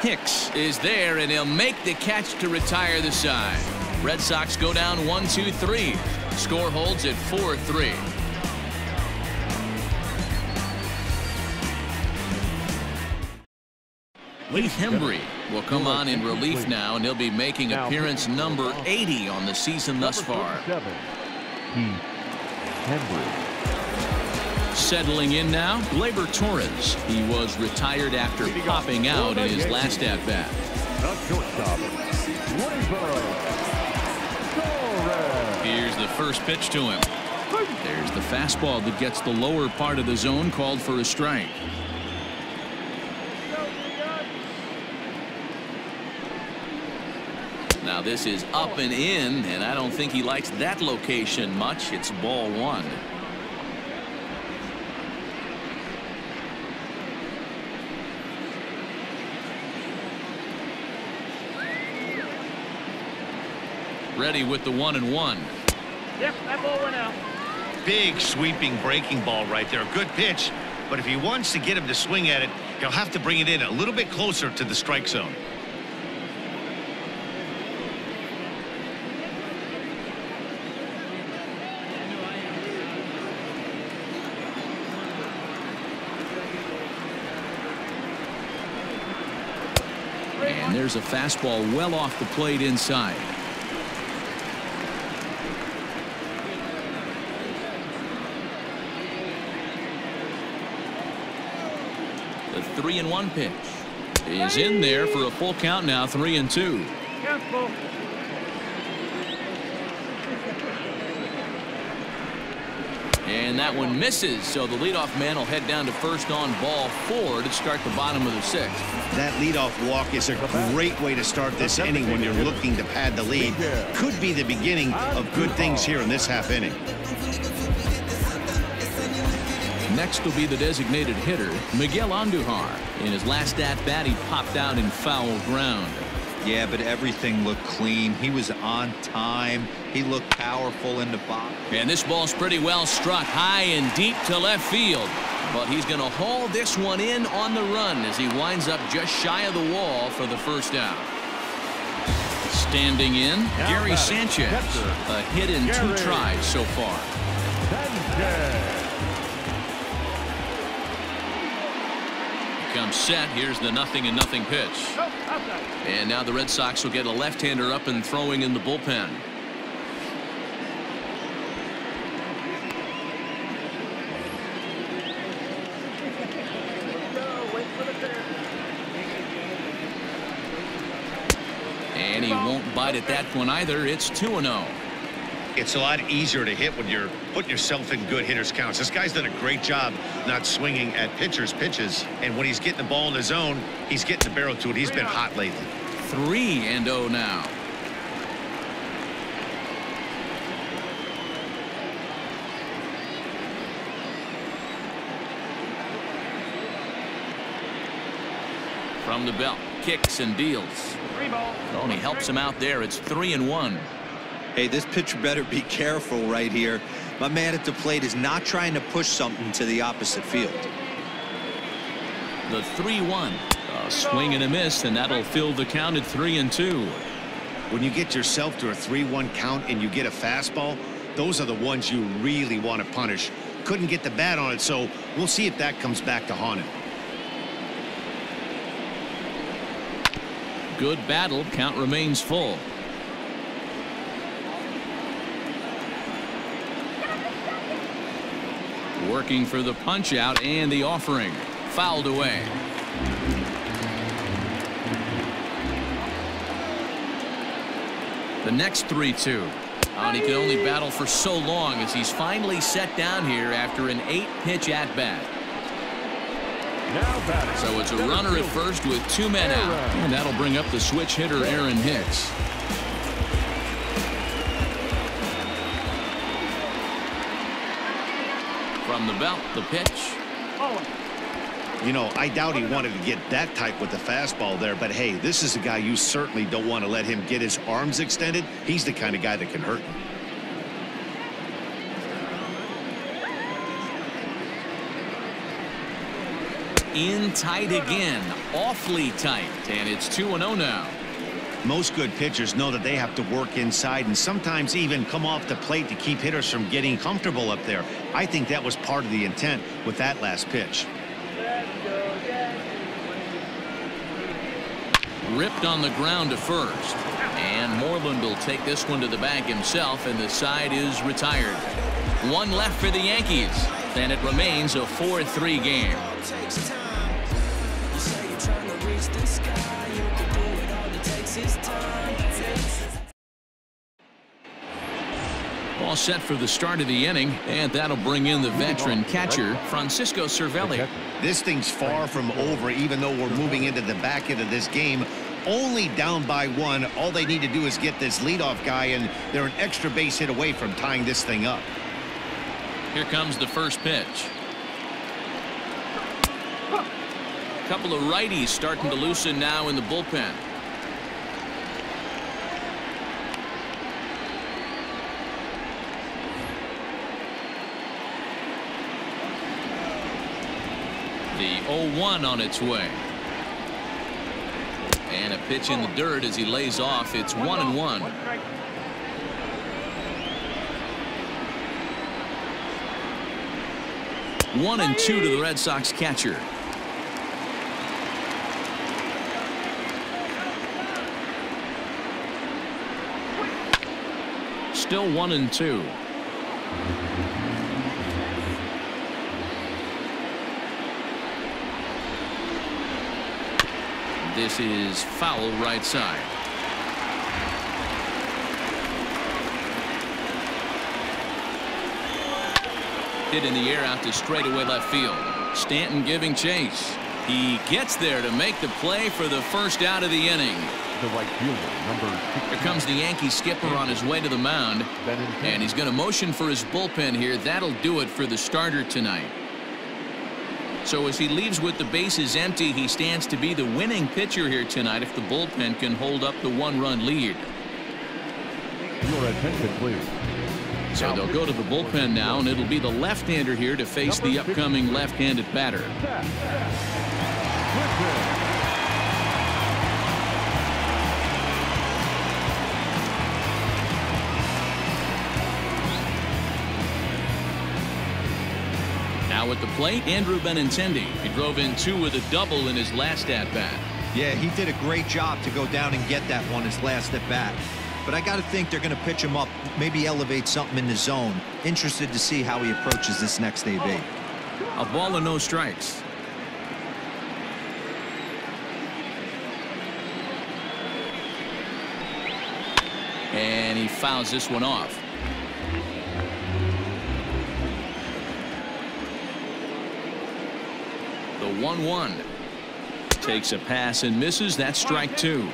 Hicks is there, and he'll make the catch to retire the side. Red Sox go down 1-2-3. Score holds at 4-3. Heath Hembry will come on in relief now, and he'll be making appearance number 80 on the season thus far. Heath Hembry. Settling in now, Gleyber Torres. He was retired after popping out in his last at-bat. The shortstop, Here's the first pitch to him. There's the fastball that gets the lower part of the zone, called for a strike. Now this is up and in, and I don't think he likes that location much. It's ball 1. Ready with the 1-1. Yep, that ball went out. Big sweeping breaking ball right there. Good pitch. But if he wants to get him to swing at it, he'll have to bring it in a little bit closer to the strike zone. And there's a fastball well off the plate inside. The 3-1 pitch is in there for a full count now. 3-2. Careful. And that one misses, so the leadoff man will head down to first on ball 4 to start the bottom of the 6th. That leadoff walk is a great way to start this inning when you're looking to pad the lead. Could be the beginning of good things here in this half inning. Next will be the designated hitter, Miguel Andujar. In his last at-bat, he popped out in foul ground. Yeah, but everything looked clean. He was on time. He looked powerful in the box. And this ball's pretty well struck high and deep to left field. But he's going to haul this one in on the run as he winds up just shy of the wall for the first out. Standing in, Gary Sanchez. A hit in 2 tries so far. Comes set. Here's the 0-0 pitch. And now the Red Sox will get a left-hander up and throwing in the bullpen. And he won't bite at that one either. It's 2-0. It's a lot easier to hit when you're putting yourself in good hitters counts. This guy's done a great job not swinging at pitchers' pitches. And when he's getting the ball in the zone, he's getting the barrel to it. He's been hot lately. 3-0 now. From the belt, kicks and deals. Oh, and he helps him out there. It's 3-1. Hey, this pitcher better be careful right here. My man at the plate is not trying to push something to the opposite field. The 3-1. A swing and a miss, and that'll fill the count at 3-2. When you get yourself to a 3-1 count and you get a fastball, those are the ones you really want to punish. Couldn't get the bat on it, so we'll see if that comes back to haunt him. Good battle. Count remains full. Working for the punch out and the offering. Fouled away. The next 3-2. And he could only battle for so long as he's finally set down here after an 8-pitch at-bat. So it's a runner at first with 2 men out. And that'll bring up the switch hitter Aaron Hicks. From the belt, the pitch. You know, I doubt he wanted to get that tight with the fastball there, but hey, this is a guy you certainly don't want to let him get his arms extended. He's the kind of guy that can hurt him. In tight again, awfully tight, and it's 2-0 now. Most good pitchers know that they have to work inside and sometimes even come off the plate to keep hitters from getting comfortable up there. I think that was part of the intent with that last pitch. Ripped on the ground to first, and Moreland will take this one to the bag himself, and the side is retired. One left for the Yankees, and it remains a 4-3 game. All set for the start of the inning, and that'll bring in the veteran catcher, Francisco Cervelli. This thing's far from over, even though we're moving into the back end of this game. Only down by one. All they need to do is get this leadoff guy, and they're an extra base hit away from tying this thing up. Here comes the first pitch. A couple of righties starting to loosen now in the bullpen. The 0-1 on its way. And a pitch in the dirt as he lays off. It's 1-1. One and two to the Red Sox catcher. Still 1-2. This is foul right side. Hit in the air out to straightaway left field. Stanton giving chase. He gets there to make the play for the first out of the inning. The right fielder, number 16. Here comes the Yankee skipper on his way to the mound, and he's going to motion for his bullpen here. That'll do it for the starter tonight. So as he leaves with the bases empty, he stands to be the winning pitcher here tonight if the bullpen can hold up the one-run lead. Your attention, please. So they'll go to the bullpen now, and it'll be the left-hander here to face the upcoming left-handed batter. Now at the plate, Andrew Benintendi. He drove in two with a double in his last at-bat. Yeah, he did a great job to go down and get that one his last at-bat. But I got to think they're going to pitch him up, maybe elevate something in the zone. Interested to see how he approaches this next AB. A ball and no strikes. And he fouls this one off. The 1-1 takes a pass and misses. That's strike two.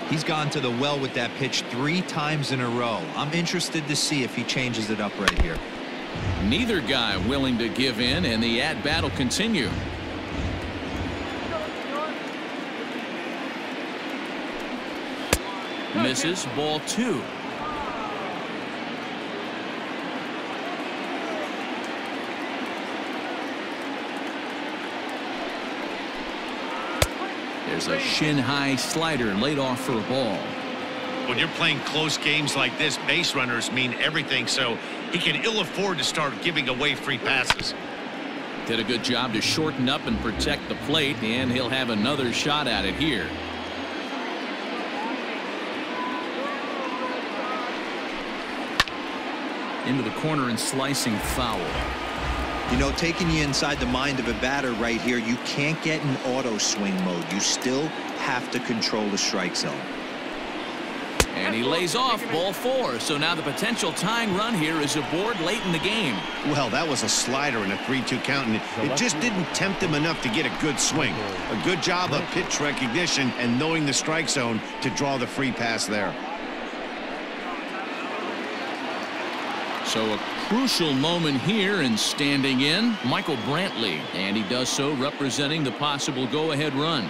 He's gone to the well with that pitch 3 times in a row. I'm interested to see if he changes it up right here. Neither guy willing to give in, and the at-bat will continue. Misses. Ball 2. There's a shin-high slider laid off for a ball. When you're playing close games like this, base runners mean everything, so he can ill afford to start giving away free passes. Did a good job to shorten up and protect the plate, and he'll have another shot at it here. Into the corner and slicing foul. You know, taking you inside the mind of a batter right here, you can't get in auto swing mode. You still have to control the strike zone. And he lays off. Ball 4. So now the potential tying run here is aboard late in the game. Well, that was a slider in a 3-2 count, and it just didn't tempt him enough to get a good swing. A good job of pitch recognition and knowing the strike zone to draw the free pass there. So a crucial moment here, and standing in, Michael Brantley. And he does so representing the possible go-ahead run.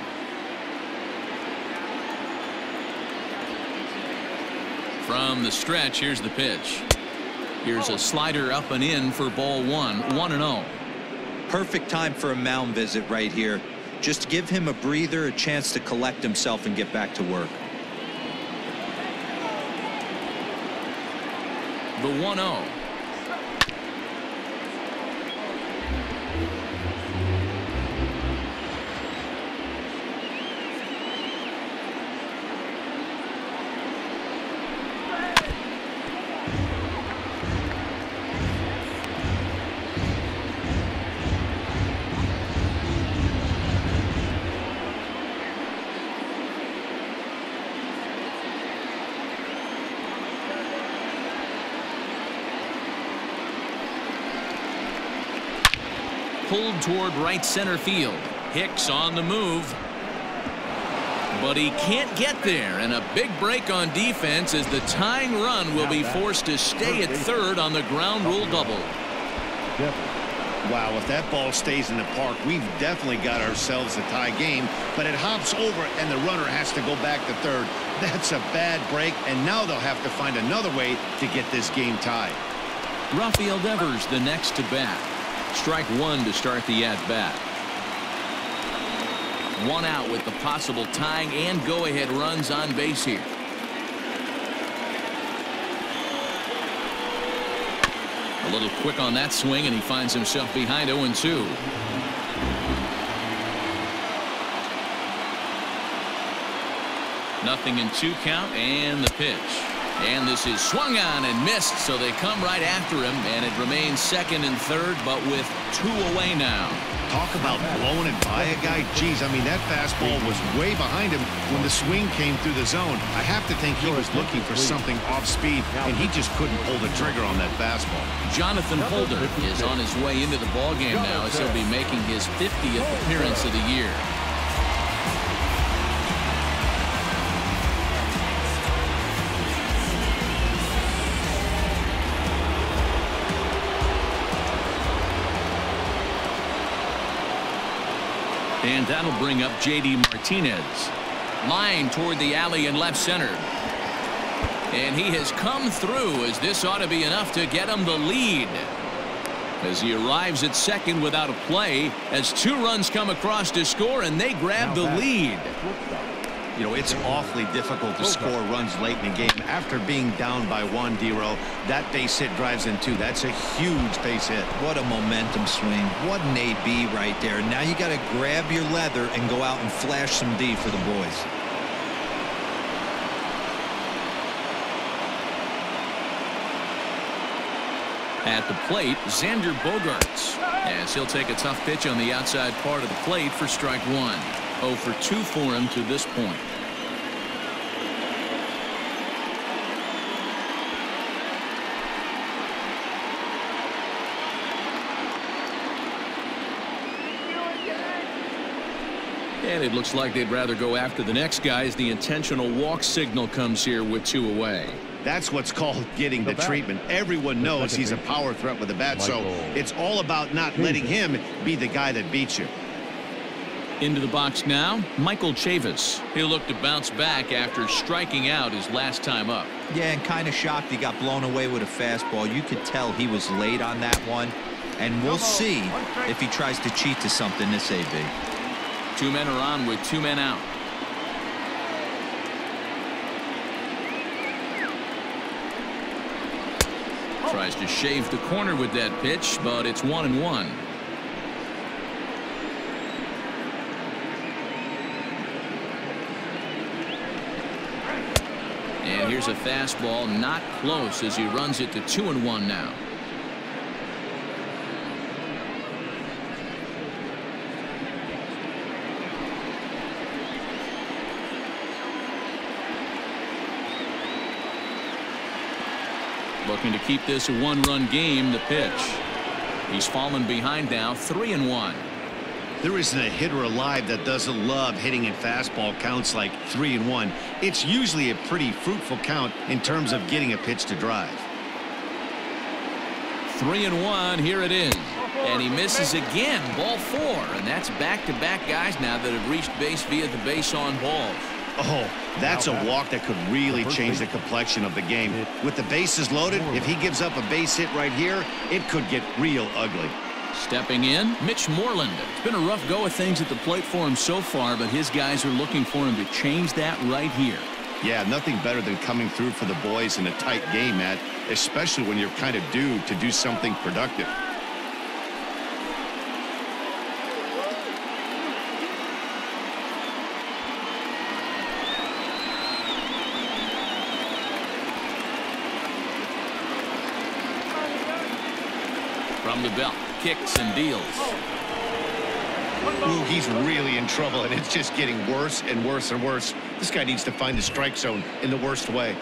From the stretch, here's the pitch. Here's a slider up and in for ball one. 1-0. Perfect time for a mound visit right here. Just give him a breather, a chance to collect himself and get back to work. The 1-0. Pulled toward right center field. Hicks on the move. But he can't get there, and a big break on defense as the tying run will be forced to stay at third on the ground rule double. Wow, if that ball stays in the park, we've definitely got ourselves a tie game, but it hops over and the runner has to go back to third. That's a bad break, and now they'll have to find another way to get this game tied. Rafael Devers the next to bat. Strike one to start the at-bat. One out with the possible tying and go-ahead runs on base here. A little quick on that swing, and he finds himself behind 0-2. Nothing in 2 count, and the pitch. And this is swung on and missed, so they come right after him, and it remains second and third, but with 2 away now. Talk about blowing it by a guy. Geez, I mean, that fastball was way behind him when the swing came through the zone. I have to think he was looking for something off speed, and he just couldn't pull the trigger on that fastball. Jonathan Holder is on his way into the ballgame now, as he'll be making his 50th appearance of the year. And that'll bring up J.D. Martinez. Line toward the alley in left center. And he has come through, as this ought to be enough to get him the lead. As he arrives at second without a play, as 2 runs come across to score, and they grab the lead. You know, it's awfully difficult to score runs late in the game. After being down by 1, D-Row, that base hit drives in 2. That's a huge base hit. What a momentum swing. What an AB right there. Now you got to grab your leather and go out and flash some D for the boys. At the plate, Xander Bogaerts, as he'll take a tough pitch on the outside part of the plate for strike 1. 0 for 2 for him to this point. And it looks like they'd rather go after the next guy as the intentional walk signal comes here with 2 away. That's what's called getting the treatment. Everyone knows he's a power threat with the bat, so it's all about not letting him be the guy that beats you. Into the box now, Michael Chavis. He'll look to bounce back after striking out his last time up. Yeah, and kind of shocked he got blown away with a fastball. You could tell he was late on that one, and we'll see if he tries to cheat to something this AB. 2 men are on with 2 men out. Tries to shave the corner with that pitch, but it's 1-1. And here's a fastball, not close, as he runs it to 2-1 now. Looking to keep this a 1-run game. The pitch. He's fallen behind now, 3-1. There isn't a hitter alive that doesn't love hitting in fastball counts like 3-1. It's usually a pretty fruitful count in terms of getting a pitch to drive. 3-1. Here it is. And he misses again. Ball 4. And that's back-to-back guys now that have reached base via the base on balls. Oh, that's a walk that could really change the complexion of the game. With the bases loaded, if he gives up a base hit right here, it could get real ugly. Stepping in, Mitch Moreland. It's been a rough go of things at the plate for him so far, but his guys are looking for him to change that right here. Yeah, nothing better than coming through for the boys in a tight game, Matt, especially when you're kind of due to do something productive. From the belt, kicks and deals. Ooh, he's really in trouble, and it's just getting worse and worse and worse. This guy needs to find the strike zone in the worst way.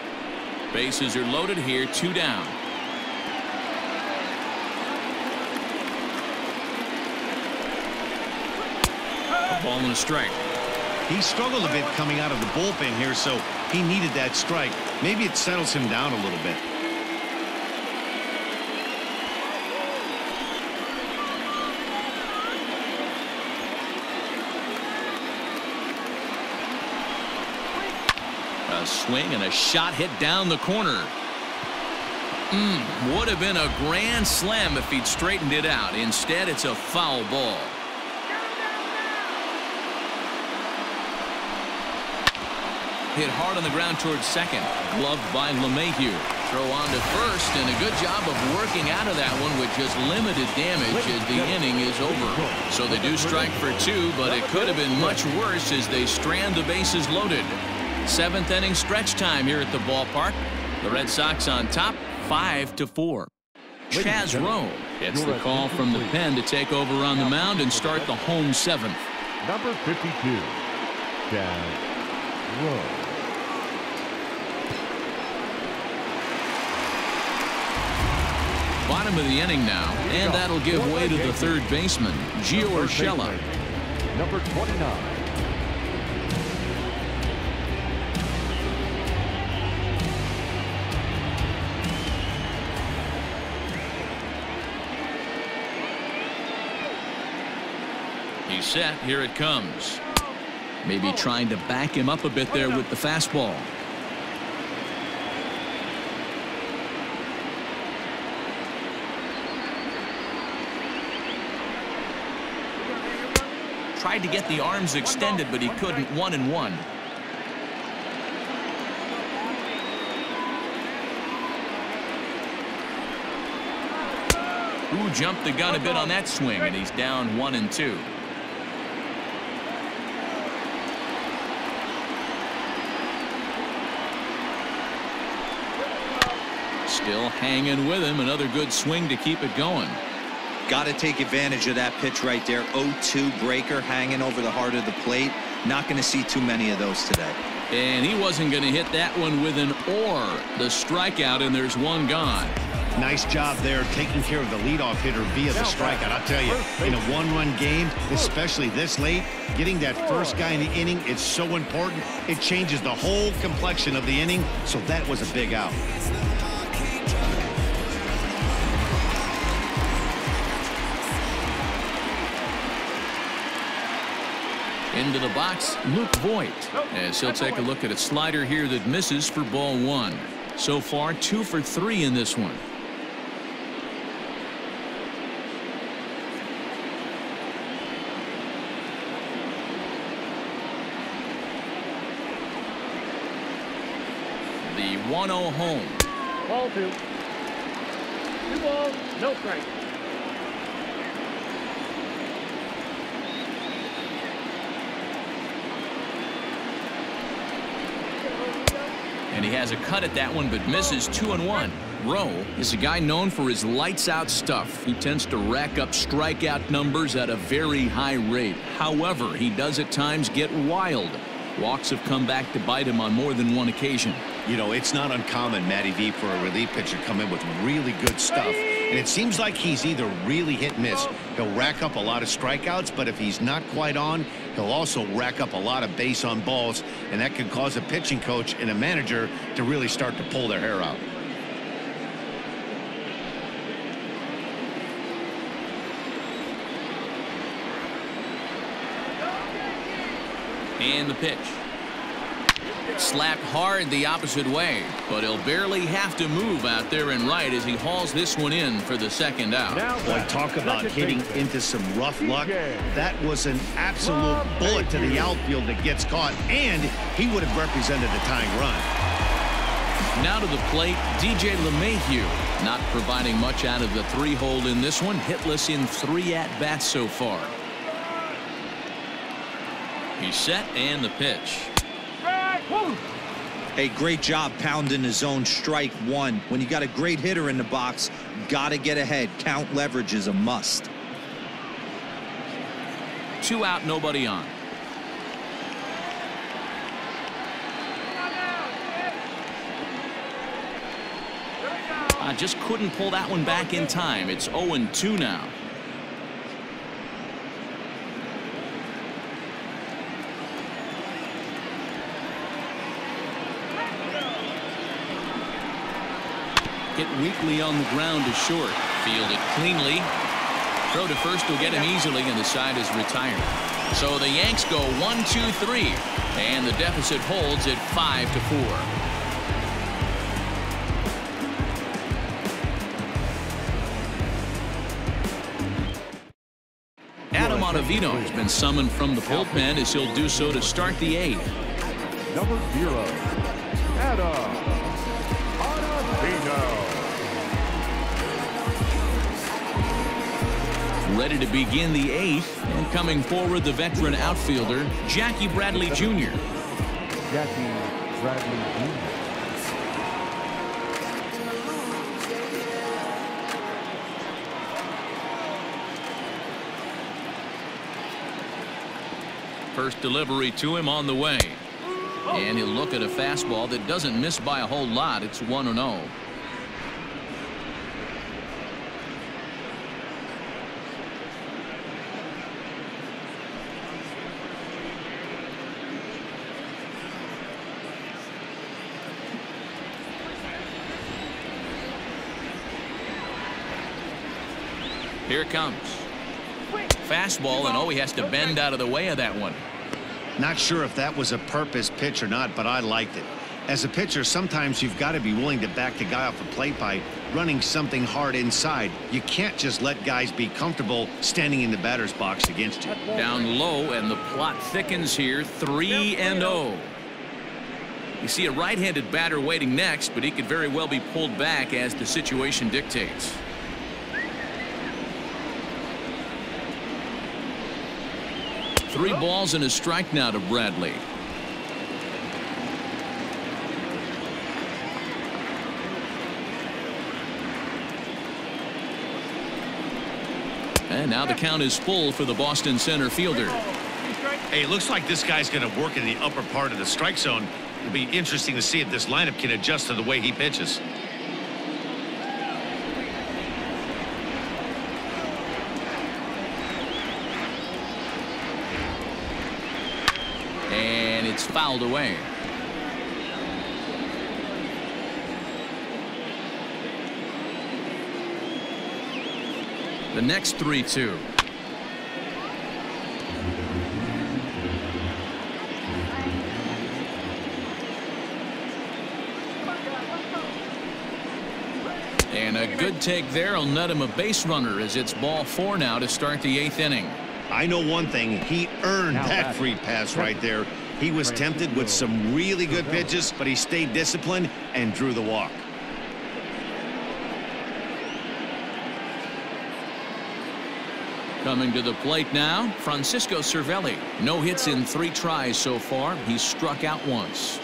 Bases are loaded here, 2 down. A ball and a strike. He struggled a bit coming out of the bullpen here, so he needed that strike. Maybe it settles him down a little bit. A swing and a shot hit down the corner. Would have been a grand slam if he'd straightened it out. Instead, it's a foul ball. Hit hard on the ground towards second. Gloved by LeMahieu. Throw on to first, and a good job of working out of that one with just limited damage as the inning is over. So they do strike for 2, but it could have been much worse as they strand the bases loaded. 7th inning stretch time here at the ballpark. The Red Sox on top, 5-4. Chaz Rowe gets the call from the pen to take over on the mound and start the home 7th. Number 52, Chaz Rowe. Bottom of the inning now, and that'll give way to the third baseman, Gio Urshela. Number 29. He's set. Here it comes. Maybe trying to back him up a bit there with the fastball. Tried to get the arms extended, but he couldn't. 1-1. Ooh, jumped the gun a bit on that swing, and he's down 1-2. Still hanging with him. Another good swing to keep it going. Got to take advantage of that pitch right there. 0-2 breaker hanging over the heart of the plate. Not going to see too many of those today. And he wasn't going to hit that one with an or. The strikeout, and there's one gone. Nice job there taking care of the leadoff hitter via the strikeout. I'll tell you, in a one-run game, especially this late, getting that first guy in the inning is so important. It changes the whole complexion of the inning, so that was a big out. Into the box, Luke Voigt, as he'll take a look at a slider here that misses for ball 1. So far, 2 for 3 in this one. The 1-0 home. Ball 2. 2 balls, no strike. And he has a cut at that one, but misses. 2-1. Rowe is a guy known for his lights-out stuff. He tends to rack up strikeout numbers at a very high rate. However, he does at times get wild. Walks have come back to bite him on more than one occasion. You know, it's not uncommon, Matty V, for a relief pitcher to come in with really good stuff. And it seems like he's either really hit and miss. He'll rack up a lot of strikeouts, but if he's not quite on, he'll also rack up a lot of base on balls, and that can cause a pitching coach and a manager to really start to pull their hair out. And the pitch. Slapped hard the opposite way, but he'll barely have to move out there and right as he hauls this one in for the second out. Boy, talk about hitting into some rough luck. That was an absolute bullet to the outfield that gets caught, and he would have represented the tying run. Now to the plate, DJ LeMahieu, not providing much out of the 3-hole in this one, hitless in 3 at-bats so far. He's set, and the pitch. Hey, great job pounding his own strike one. When you got a great hitter in the box, gotta get ahead. Count leverage is a must. 2 out, nobody on. I just couldn't pull that one back in time. It's 0-2 now. Hit weakly on the ground to short. Fielded cleanly. Throw to first will get him easily, and the side is retired. So the Yanks go 1-2-3, and the deficit holds at 5-4. Adam Ottavino has been summoned from the bullpen as he'll do so to start the 8th. Number 0, Adam Ottavino. Ready to begin the 8th, and coming forward the veteran outfielder Jackie Bradley Jr. Jackie Bradley Jr. First delivery to him on the way. And he'll look at a fastball that doesn't miss by a whole lot. It's 1-0. Here it comes. Fastball, and he has to bend out of the way of that one. Not sure if that was a purpose pitch or not, but I liked it. As a pitcher, sometimes you've got to be willing to back the guy off the plate by running something hard inside. You can't just let guys be comfortable standing in the batter's box against you. Down low, and the plot thickens here. 3-0. You see a right-handed batter waiting next, but he could very well be pulled back as the situation dictates. Three balls and a strike now to Bradley. And now the count is full for the Boston center fielder. Hey, it looks like this guy's going to work in the upper part of the strike zone. It'll be interesting to see if this lineup can adjust to the way he pitches. And it's fouled away. The next 3-2. And a good take there will net him a base runner as it's ball 4 now to start the 8th inning. I know one thing, he earned that free pass right there. He was tempted with some really good pitches, but he stayed disciplined and drew the walk. Coming to the plate now, Francisco Cervelli. No hits in 3 tries so far. He's struck out once.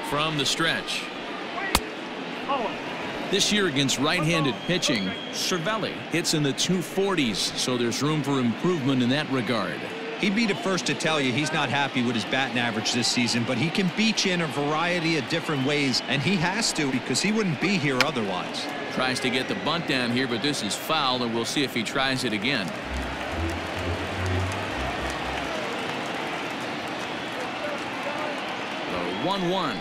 From the stretch. This year against right-handed pitching, Cervelli hits in the 240s, so there's room for improvement in that regard. He'd be the first to tell you he's not happy with his batting average this season, but he can beat you in a variety of different ways, and he has to because he wouldn't be here otherwise. Tries to get the bunt down here, but this is foul, and we'll see if he tries it again. The 1-1.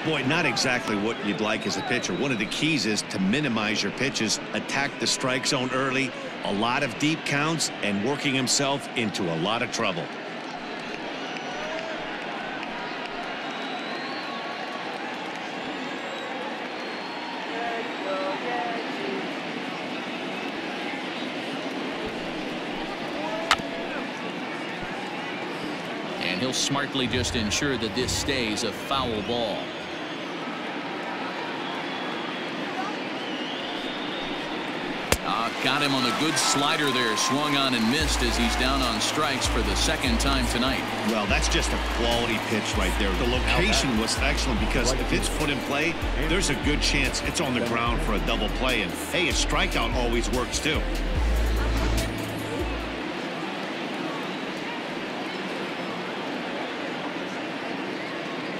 Boy, not exactly what you'd like as a pitcher. One of the keys is to minimize your pitches, attack the strike zone early, a lot of deep counts, and working himself into a lot of trouble. And he'll smartly just ensure that this stays a foul ball. Got him on a good slider there. Swung on and missed as he's down on strikes for the second time tonight. Well, that's just a quality pitch right there. The location was excellent because if it's put in play, there's a good chance it's on the ground for a double play. And, hey, a strikeout always works, too.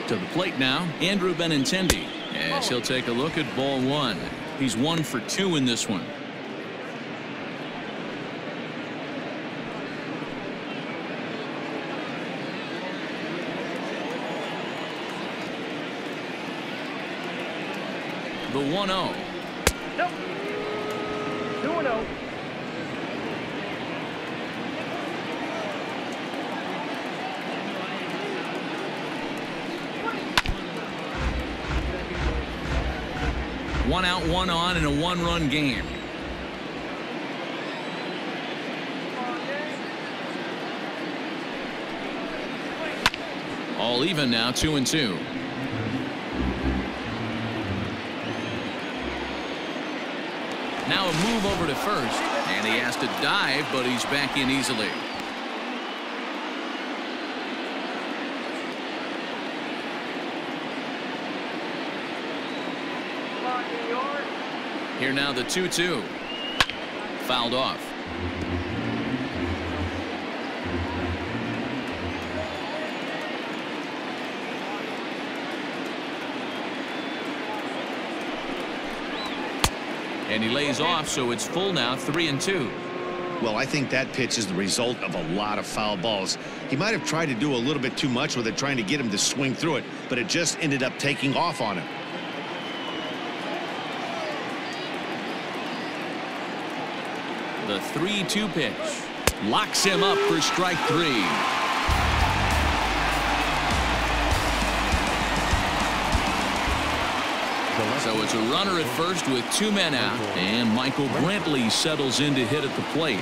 To the plate now, Andrew Benintendi, as he'll take a look at ball one. He's 1 for 2 in this one. The 1-0. Nope. 2-0. One out, one on in a one-run game. All even now, 2-2. Now a move over to first, and he has to dive, but he's back in easily. Here now the 2-2. Fouled off. And he lays off, so it's full now, 3-2. Well, I think that pitch is the result of a lot of foul balls. He might have tried to do a little bit too much with it, trying to get him to swing through it, but it just ended up taking off on him. The 3-2 pitch locks him up for strike 3. So it's a runner at first with 2 men out, and Michael Brantley settles in to hit at the plate.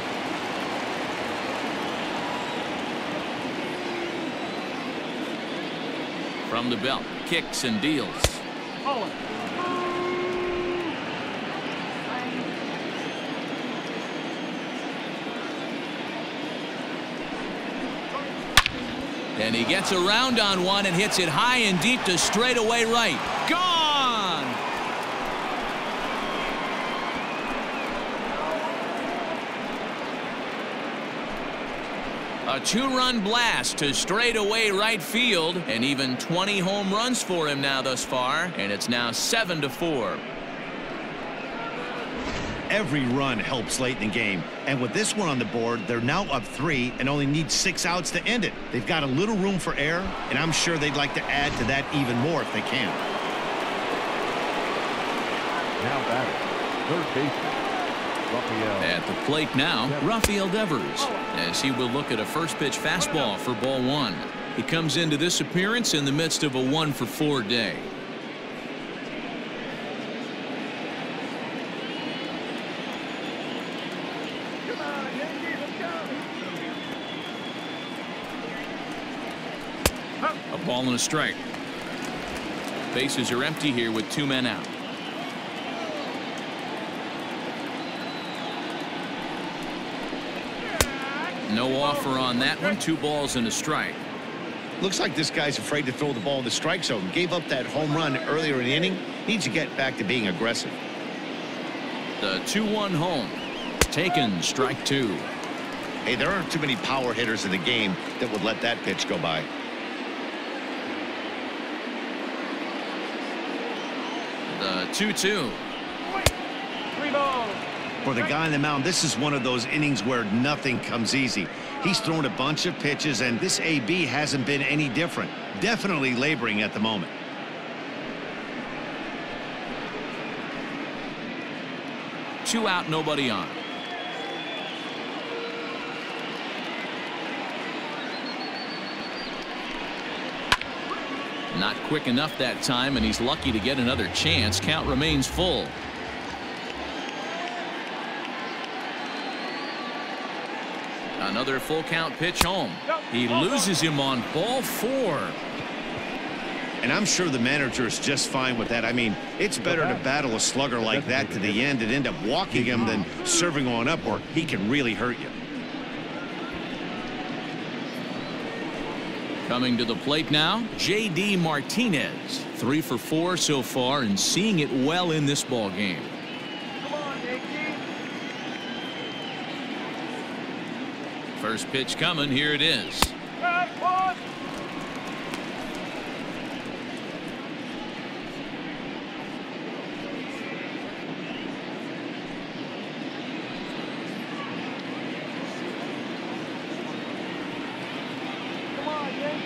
From the belt, kicks and deals. And he gets around on one and hits it high and deep to straightaway right. Gone! A 2-run blast to straightaway right field, and even 20 home runs for him now thus far, and it's now 7-4. Every run helps late in the game, and with this one on the board, they're now up 3 and only need 6 outs to end it. They've got a little room for error, and I'm sure they'd like to add to that even more if they can. Now batting, third baseman, Rafael. At the plate now, Rafael Devers, as he will look at a first pitch fastball for ball 1. He comes into this appearance in the midst of a 1-for-4 day. A ball and a strike. Bases are empty here with 2 men out. No offer on that one. 2 balls and a strike. Looks like this guy's afraid to throw the ball in the strike zone. Gave up that home run earlier in the inning. Needs to get back to being aggressive. The 2-1 home. Taken, strike 2. Hey, there aren't too many power hitters in the game that would let that pitch go by. The 2-2. 3 balls. For the guy on the mound, this is one of those innings where nothing comes easy. He's thrown a bunch of pitches, and this AB hasn't been any different. Definitely laboring at the moment. 2 out, nobody on. Not quick enough that time, and he's lucky to get another chance. Count remains full. Another full count pitch home. He loses him on ball 4. And I'm sure the manager is just fine with that. I mean, it's better to battle a slugger like that to the end and end up walking him than serving on up, or he can really hurt you. Coming to the plate now, J.D. Martinez. 3 for 4 so far and seeing it well in this ball game. Come on, Yankee. First pitch coming. Here it is. Pause. Come on, Yankee.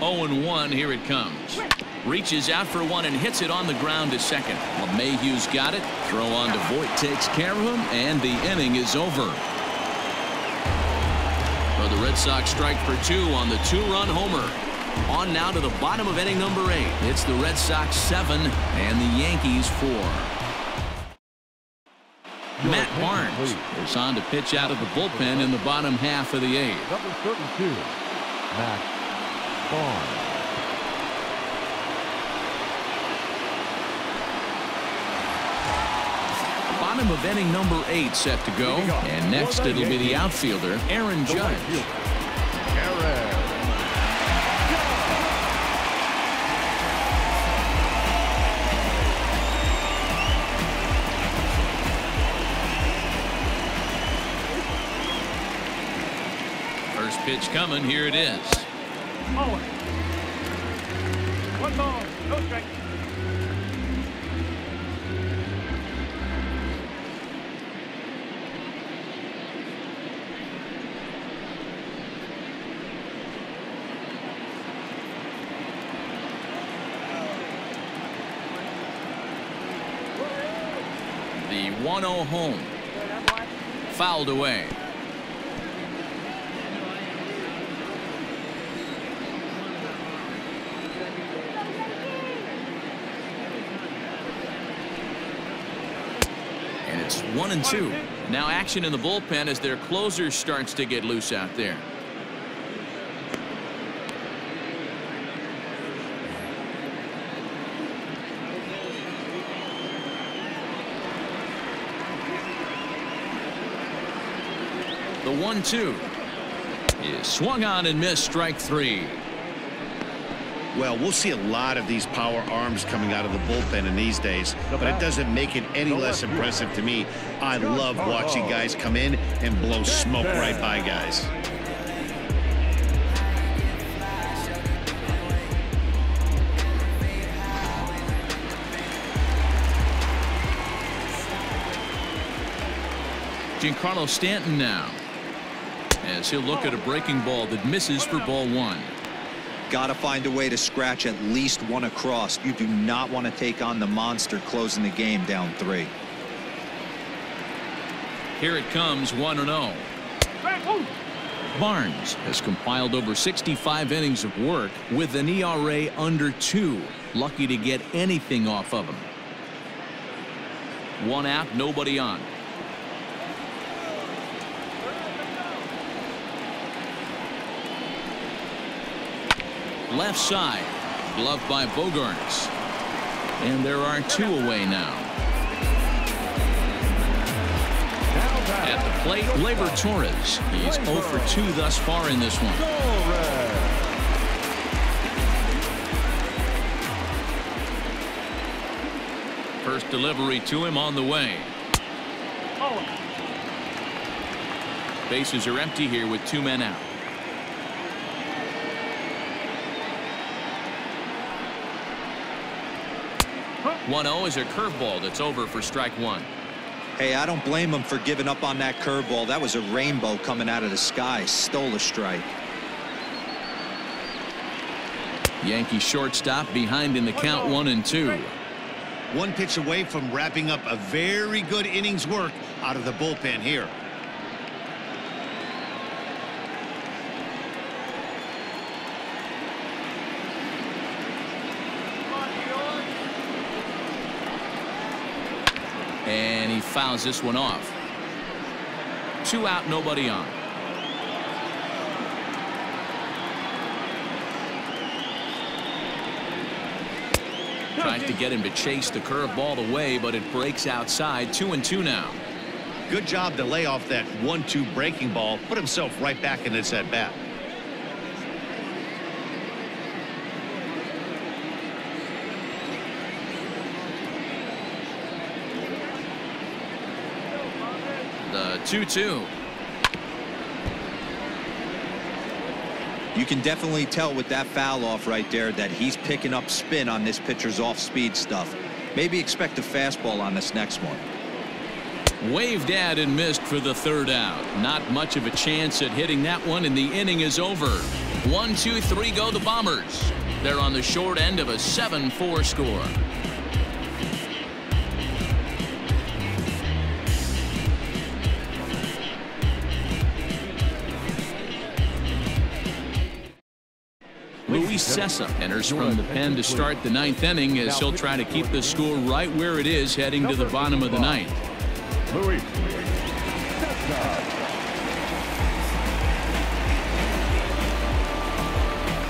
0-1. Here it comes. Reaches out for one and hits it on the ground to second. LeMahieu's got it. Throw on to Voit takes care of him, and the inning is over. So the Red Sox strike for 2 on the 2-run homer. On now to the bottom of inning number 8. It's the Red Sox 7 and the Yankees 4. Matt Barnes is on to pitch out of the bullpen in the bottom half of the 8th. Number 32, Matt Barnes. Bottom of inning number 8 set to go. And next it'll be the outfielder, Aaron Judge. First pitch coming. Here it is. Oh. 1 ball, no strike. The 1-0 home. Fouled away. And it's 1-2. Now action in the bullpen as their closer starts to get loose out there. The 1-2 is swung on and missed. Strike 3. Well, we'll see a lot of these power arms coming out of the bullpen in these days, but it doesn't make it any less impressive to me. I love watching guys come in and blow smoke right by guys. Giancarlo Stanton now, as he'll look at a breaking ball that misses for ball 1. Got to find a way to scratch at least one across. You do not want to take on the monster closing the game down 3. Here it comes. 1-0. Barnes has compiled over 65 innings of work with an ERA under 2. Lucky to get anything off of him. 1 out, nobody on. Left side, gloved by Bogaerts. And there are 2 away now. At the plate, Gleyber Torres. He's 0 for 2 thus far in this one. First delivery to him on the way. Bases are empty here with 2 men out. 1-0 is a curveball that's over for strike 1. Hey, I don't blame him for giving up on that curveball. That was a rainbow coming out of the sky. Stole a strike. Yankee shortstop behind in the count 1-2. one pitch away from wrapping up a very good innings work out of the bullpen here. And he fouls this one off. 2 out, nobody on. Tried to get him to chase the curveball away, but it breaks outside. 2-2 now. Good job to lay off that 1-2 breaking ball. Put himself right back in this at bat. The 2-2. You can definitely tell with that foul off right there that he's picking up spin on this pitcher's off-speed stuff. Maybe expect a fastball on this next one. Waved at and missed for the 3rd out. Not much of a chance at hitting that one, and the inning is over. 1, 2, 3 go the Bombers. They're on the short end of a 7-4 score. Luis Sessa enters from the pen to start the 9th inning as he'll try to keep the score right where it is heading to the bottom of the 9th. Luis.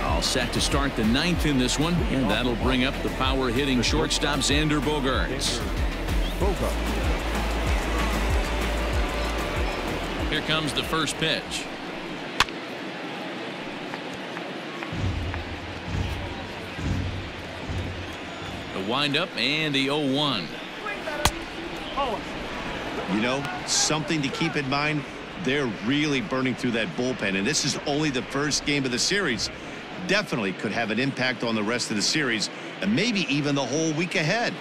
All set to start the 9th in this one, and that'll bring up the power hitting shortstop Xander Bogaerts. Here comes the first pitch. The windup and the 0-1. You know, something to keep in mind, they're really burning through that bullpen, and this is only the first game of the series. Definitely could have an impact on the rest of the series and maybe even the whole week ahead.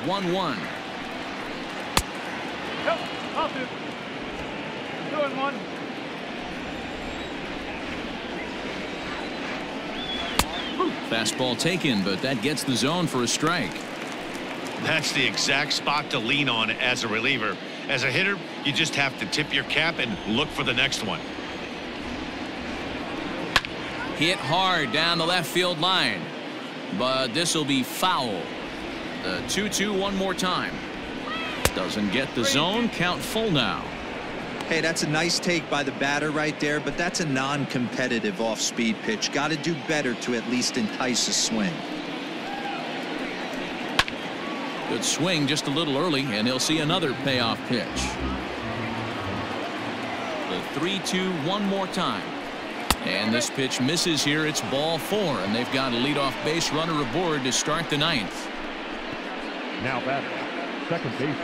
1-1. Yep, I'll do. 2-1. Fastball taken, but that gets the zone for a strike. That's the exact spot to lean on as a reliever. As a hitter, you just have to tip your cap and look for the next one. Hit hard down the left field line, but this will be foul. The 2-2 one more time. Doesn't get the zone. Count full now. Hey, that's a nice take by the batter right there, but that's a non-competitive off-speed pitch. Got to do better to at least entice a swing. Good swing just a little early, and he'll see another payoff pitch. The 3-2 one more time. And this pitch misses here. It's ball 4, and they've got a leadoff base runner aboard to start the 9th. Now batter, second baseman,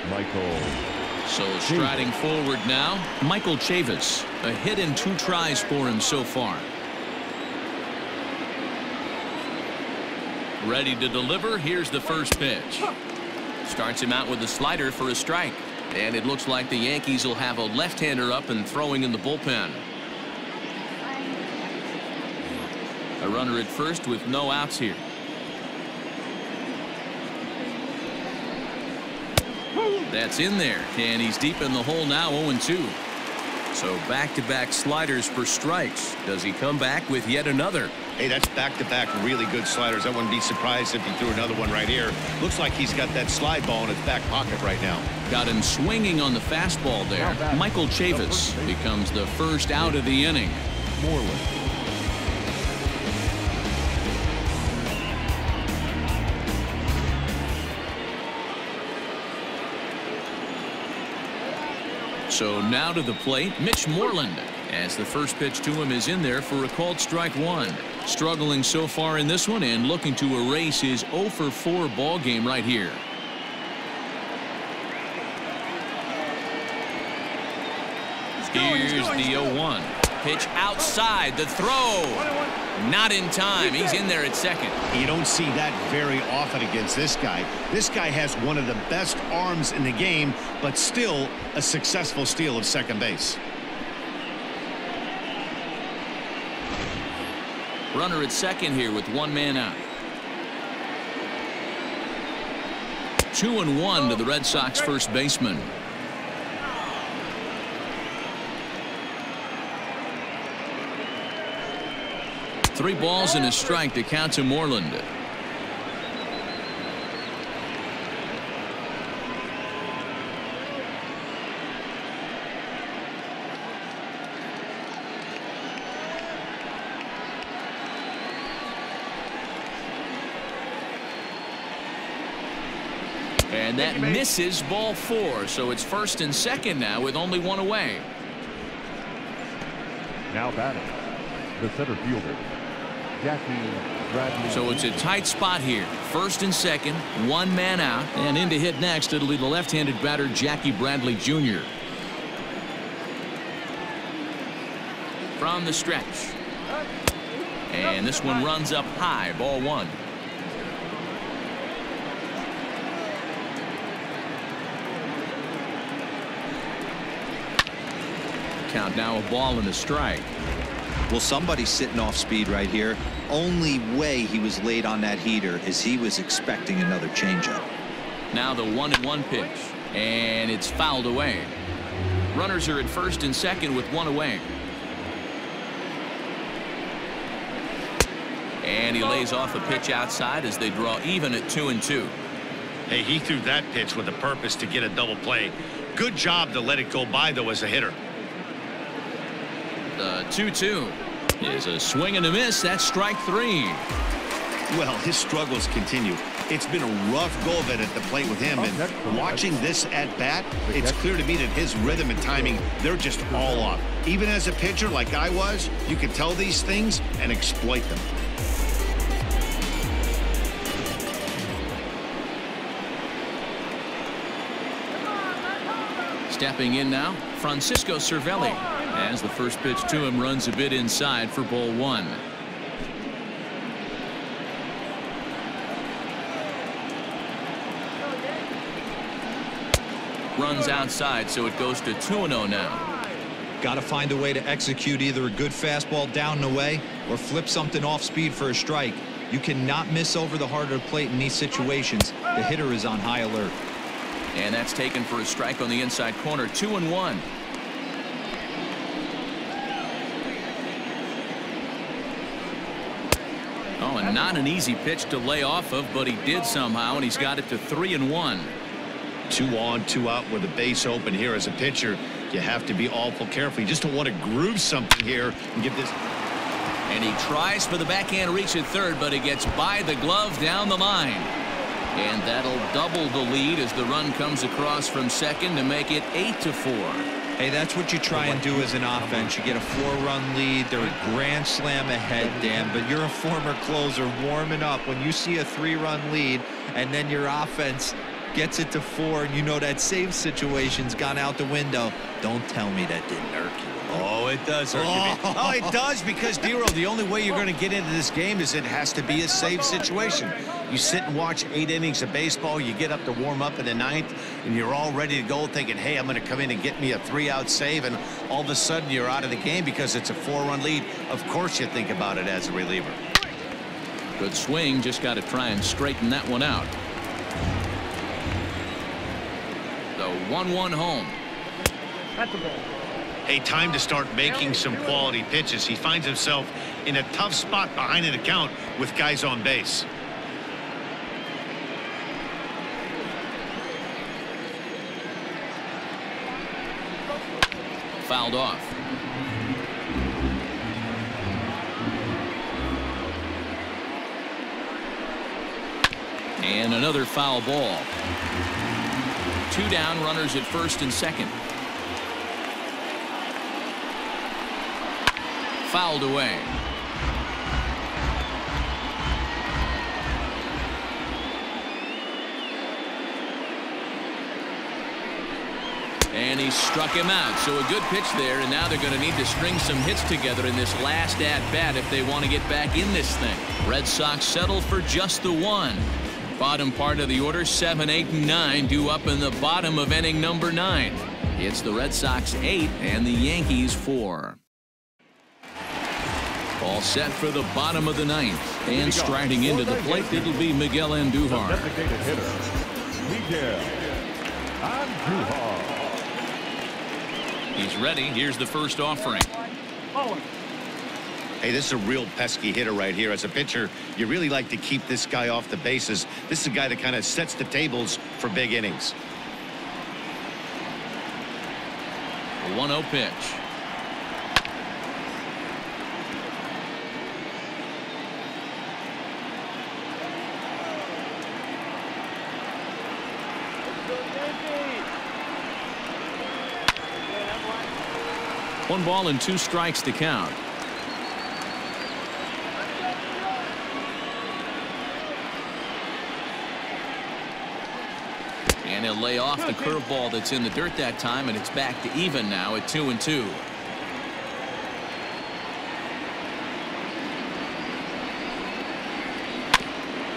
Michael. So striding forward now, Michael Chavis. A hit in 2 tries for him so far. Ready to deliver. Here's the first pitch. Starts him out with a slider for a strike. And it looks like the Yankees will have a left-hander up and throwing in the bullpen. A runner at first with no outs here. That's in there, and he's deep in the hole now. 0-2. So back-to-back sliders for strikes. Does he come back with yet another? Hey, that's back-to-back really good sliders. I wouldn't be surprised if he threw another one right here. Looks like he's got that slide ball in his back pocket right now. Got him swinging on the fastball there. Michael Chavis becomes the first out of the inning. Moreland. So now to the plate, Mitch Moreland, as the first pitch to him is in there for a called strike 1. Struggling so far in this one and looking to erase his 0-for-4 ball game right here. Here's the 0-1. Pitch outside, the throw. Not in time. He's in there at second. You don't see that very often against this guy. This guy has one of the best arms in the game, but still a successful steal of second base. Runner at second here with one man out. 2-1 to the Red Sox first baseman. Three balls and a strike to count to Moreland. And that misses, ball 4. So it's first and second now with only one away. Now batting, the center fielder, Jackie Bradley. So it's a tight spot here. First and second, one man out. And in to hit next, it'll be the left-handed batter, Jackie Bradley Jr. From the stretch. And this one runs up high, ball 1. Count now, a ball and a strike. Well, somebody's sitting off speed right here. Only way he was late on that heater is he was expecting another changeup. Now the 1-1 pitch, and it's fouled away. Runners are at first and second with one away. And he lays off a pitch outside as they draw even at 2-2. Hey, he threw that pitch with a purpose to get a double play. Good job to let it go by, though, as a hitter. The 2-2 is a swing and a miss. That's strike 3. Well, his struggles continue. It's been a rough go of it at the plate with him, and watching this at bat, it's clear to me that his rhythm and timing, they're just all off. Even as a pitcher like I was, you can tell these things and exploit them. Stepping in now, Francisco Cervelli, as the first pitch to him runs a bit inside for ball 1. Runs outside, so it goes to 2-0 now. Got to find a way to execute either a good fastball down and away or flip something off speed for a strike. You cannot miss over the heart of the plate in these situations. The hitter is on high alert. And that's taken for a strike on the inside corner. 2-1. Oh, and not an easy pitch to lay off of, but he did somehow, and he's got it to 3-1. 2 on, 2 out with a base open here. As a pitcher, you have to be awful careful. You just don't want to groove something here and get this. And he tries for the backhand reach at third, but he gets by the glove down the line. And that'll double the lead as the run comes across from second to make it 8-4. Hey, that's what you try and do as an offense. You get a 4-run lead. They're a grand slam ahead, Dan, but you're a former closer warming up. When you see a 3-run lead and then your offense gets it to 4 and you know that save situation's gone out the window, don't tell me that didn't irk you. Oh, it does hurt me. Oh, it does, because, Dero, the only way you're going to get into this game is it has to be a save situation. You sit and watch 8 innings of baseball, you get up to warm up in the 9th, and you're all ready to go thinking, hey, I'm going to come in and get me a 3-out save, and all of a sudden you're out of the game because it's a 4-run lead. Of course you think about it as a reliever. Good swing, just got to try and straighten that one out. The 1-1 home. That's a ball. Hey, time to start making some quality pitches. He finds himself in a tough spot behind an account with guys on base. Fouled off. And another foul ball. 2 down, runners at first and second. Fouled away. And he struck him out. So a good pitch there, and now they're going to need to string some hits together in this last at-bat if they want to get back in this thing. Red Sox settle for just the 1. Bottom part of the order, 7, 8, and 9 due up in the bottom of inning number 9. It's the Red Sox 8 and the Yankees 4. All set for the bottom of the ninth. And striding into the plate, it'll be Miguel Andujar. Designated hitter, Miguel Andujar. He's ready. Here's the first offering. Hey, this is a real pesky hitter right here. As a pitcher, you really like to keep this guy off the bases. This is a guy that kind of sets the tables for big innings. A 1-0 pitch. One ball and 2 strikes to count. And he'll lay off the curveball that's in the dirt that time, and it's back to even now at 2-2.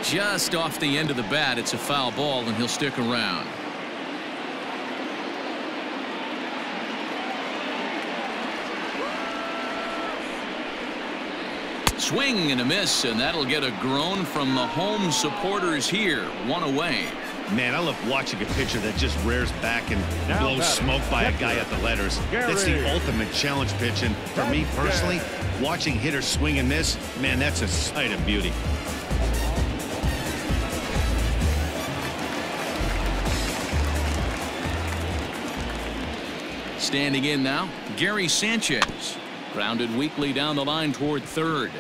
Just off the end of the bat, it's a foul ball, and he'll stick around. Swing and a miss, and that'll get a groan from the home supporters here. 1 away. Man, I love watching a pitcher that just rears back and blows smoke by a guy at the letters. That's the ultimate challenge pitch, and for me personally, watching hitters swing and miss, man, that's a sight of beauty. Standing in now, Gary Sanchez. Grounded weakly down the line toward third.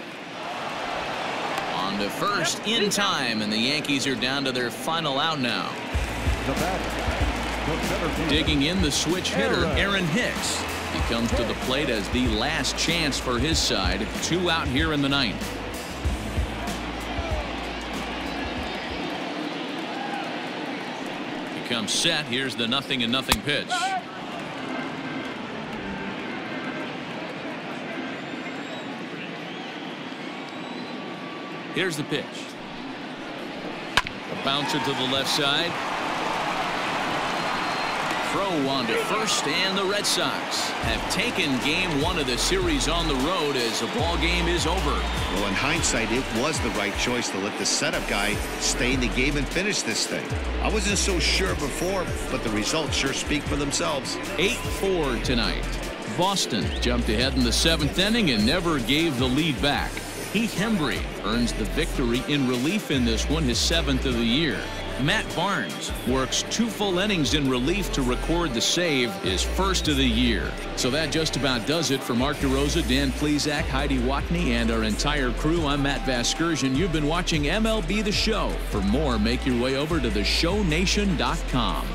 On to first in time, and the Yankees are down to their final out now. Digging in the switch hitter, Aaron Hicks. He comes to the plate as the last chance for his side. 2 out here in the ninth. He comes set. Here's the 0-0 pitch. Here's the pitch. A bouncer to the left side. Throw on to first, and the Red Sox have taken game 1 of the series on the road as the ball game is over. Well, in hindsight, it was the right choice to let the setup guy stay in the game and finish this thing. I wasn't so sure before, but the results sure speak for themselves. 8-4 tonight. Boston jumped ahead in the 7th inning and never gave the lead back. Heath Hembry earns the victory in relief in this one, his 7th of the year. Matt Barnes works 2 full innings in relief to record the save, his 1st of the year. So that just about does it for Mark DeRosa, Dan Plesac, Heidi Watney, and our entire crew. I'm Matt Vasgersian. You've been watching MLB The Show. For more, make your way over to theshownation.com.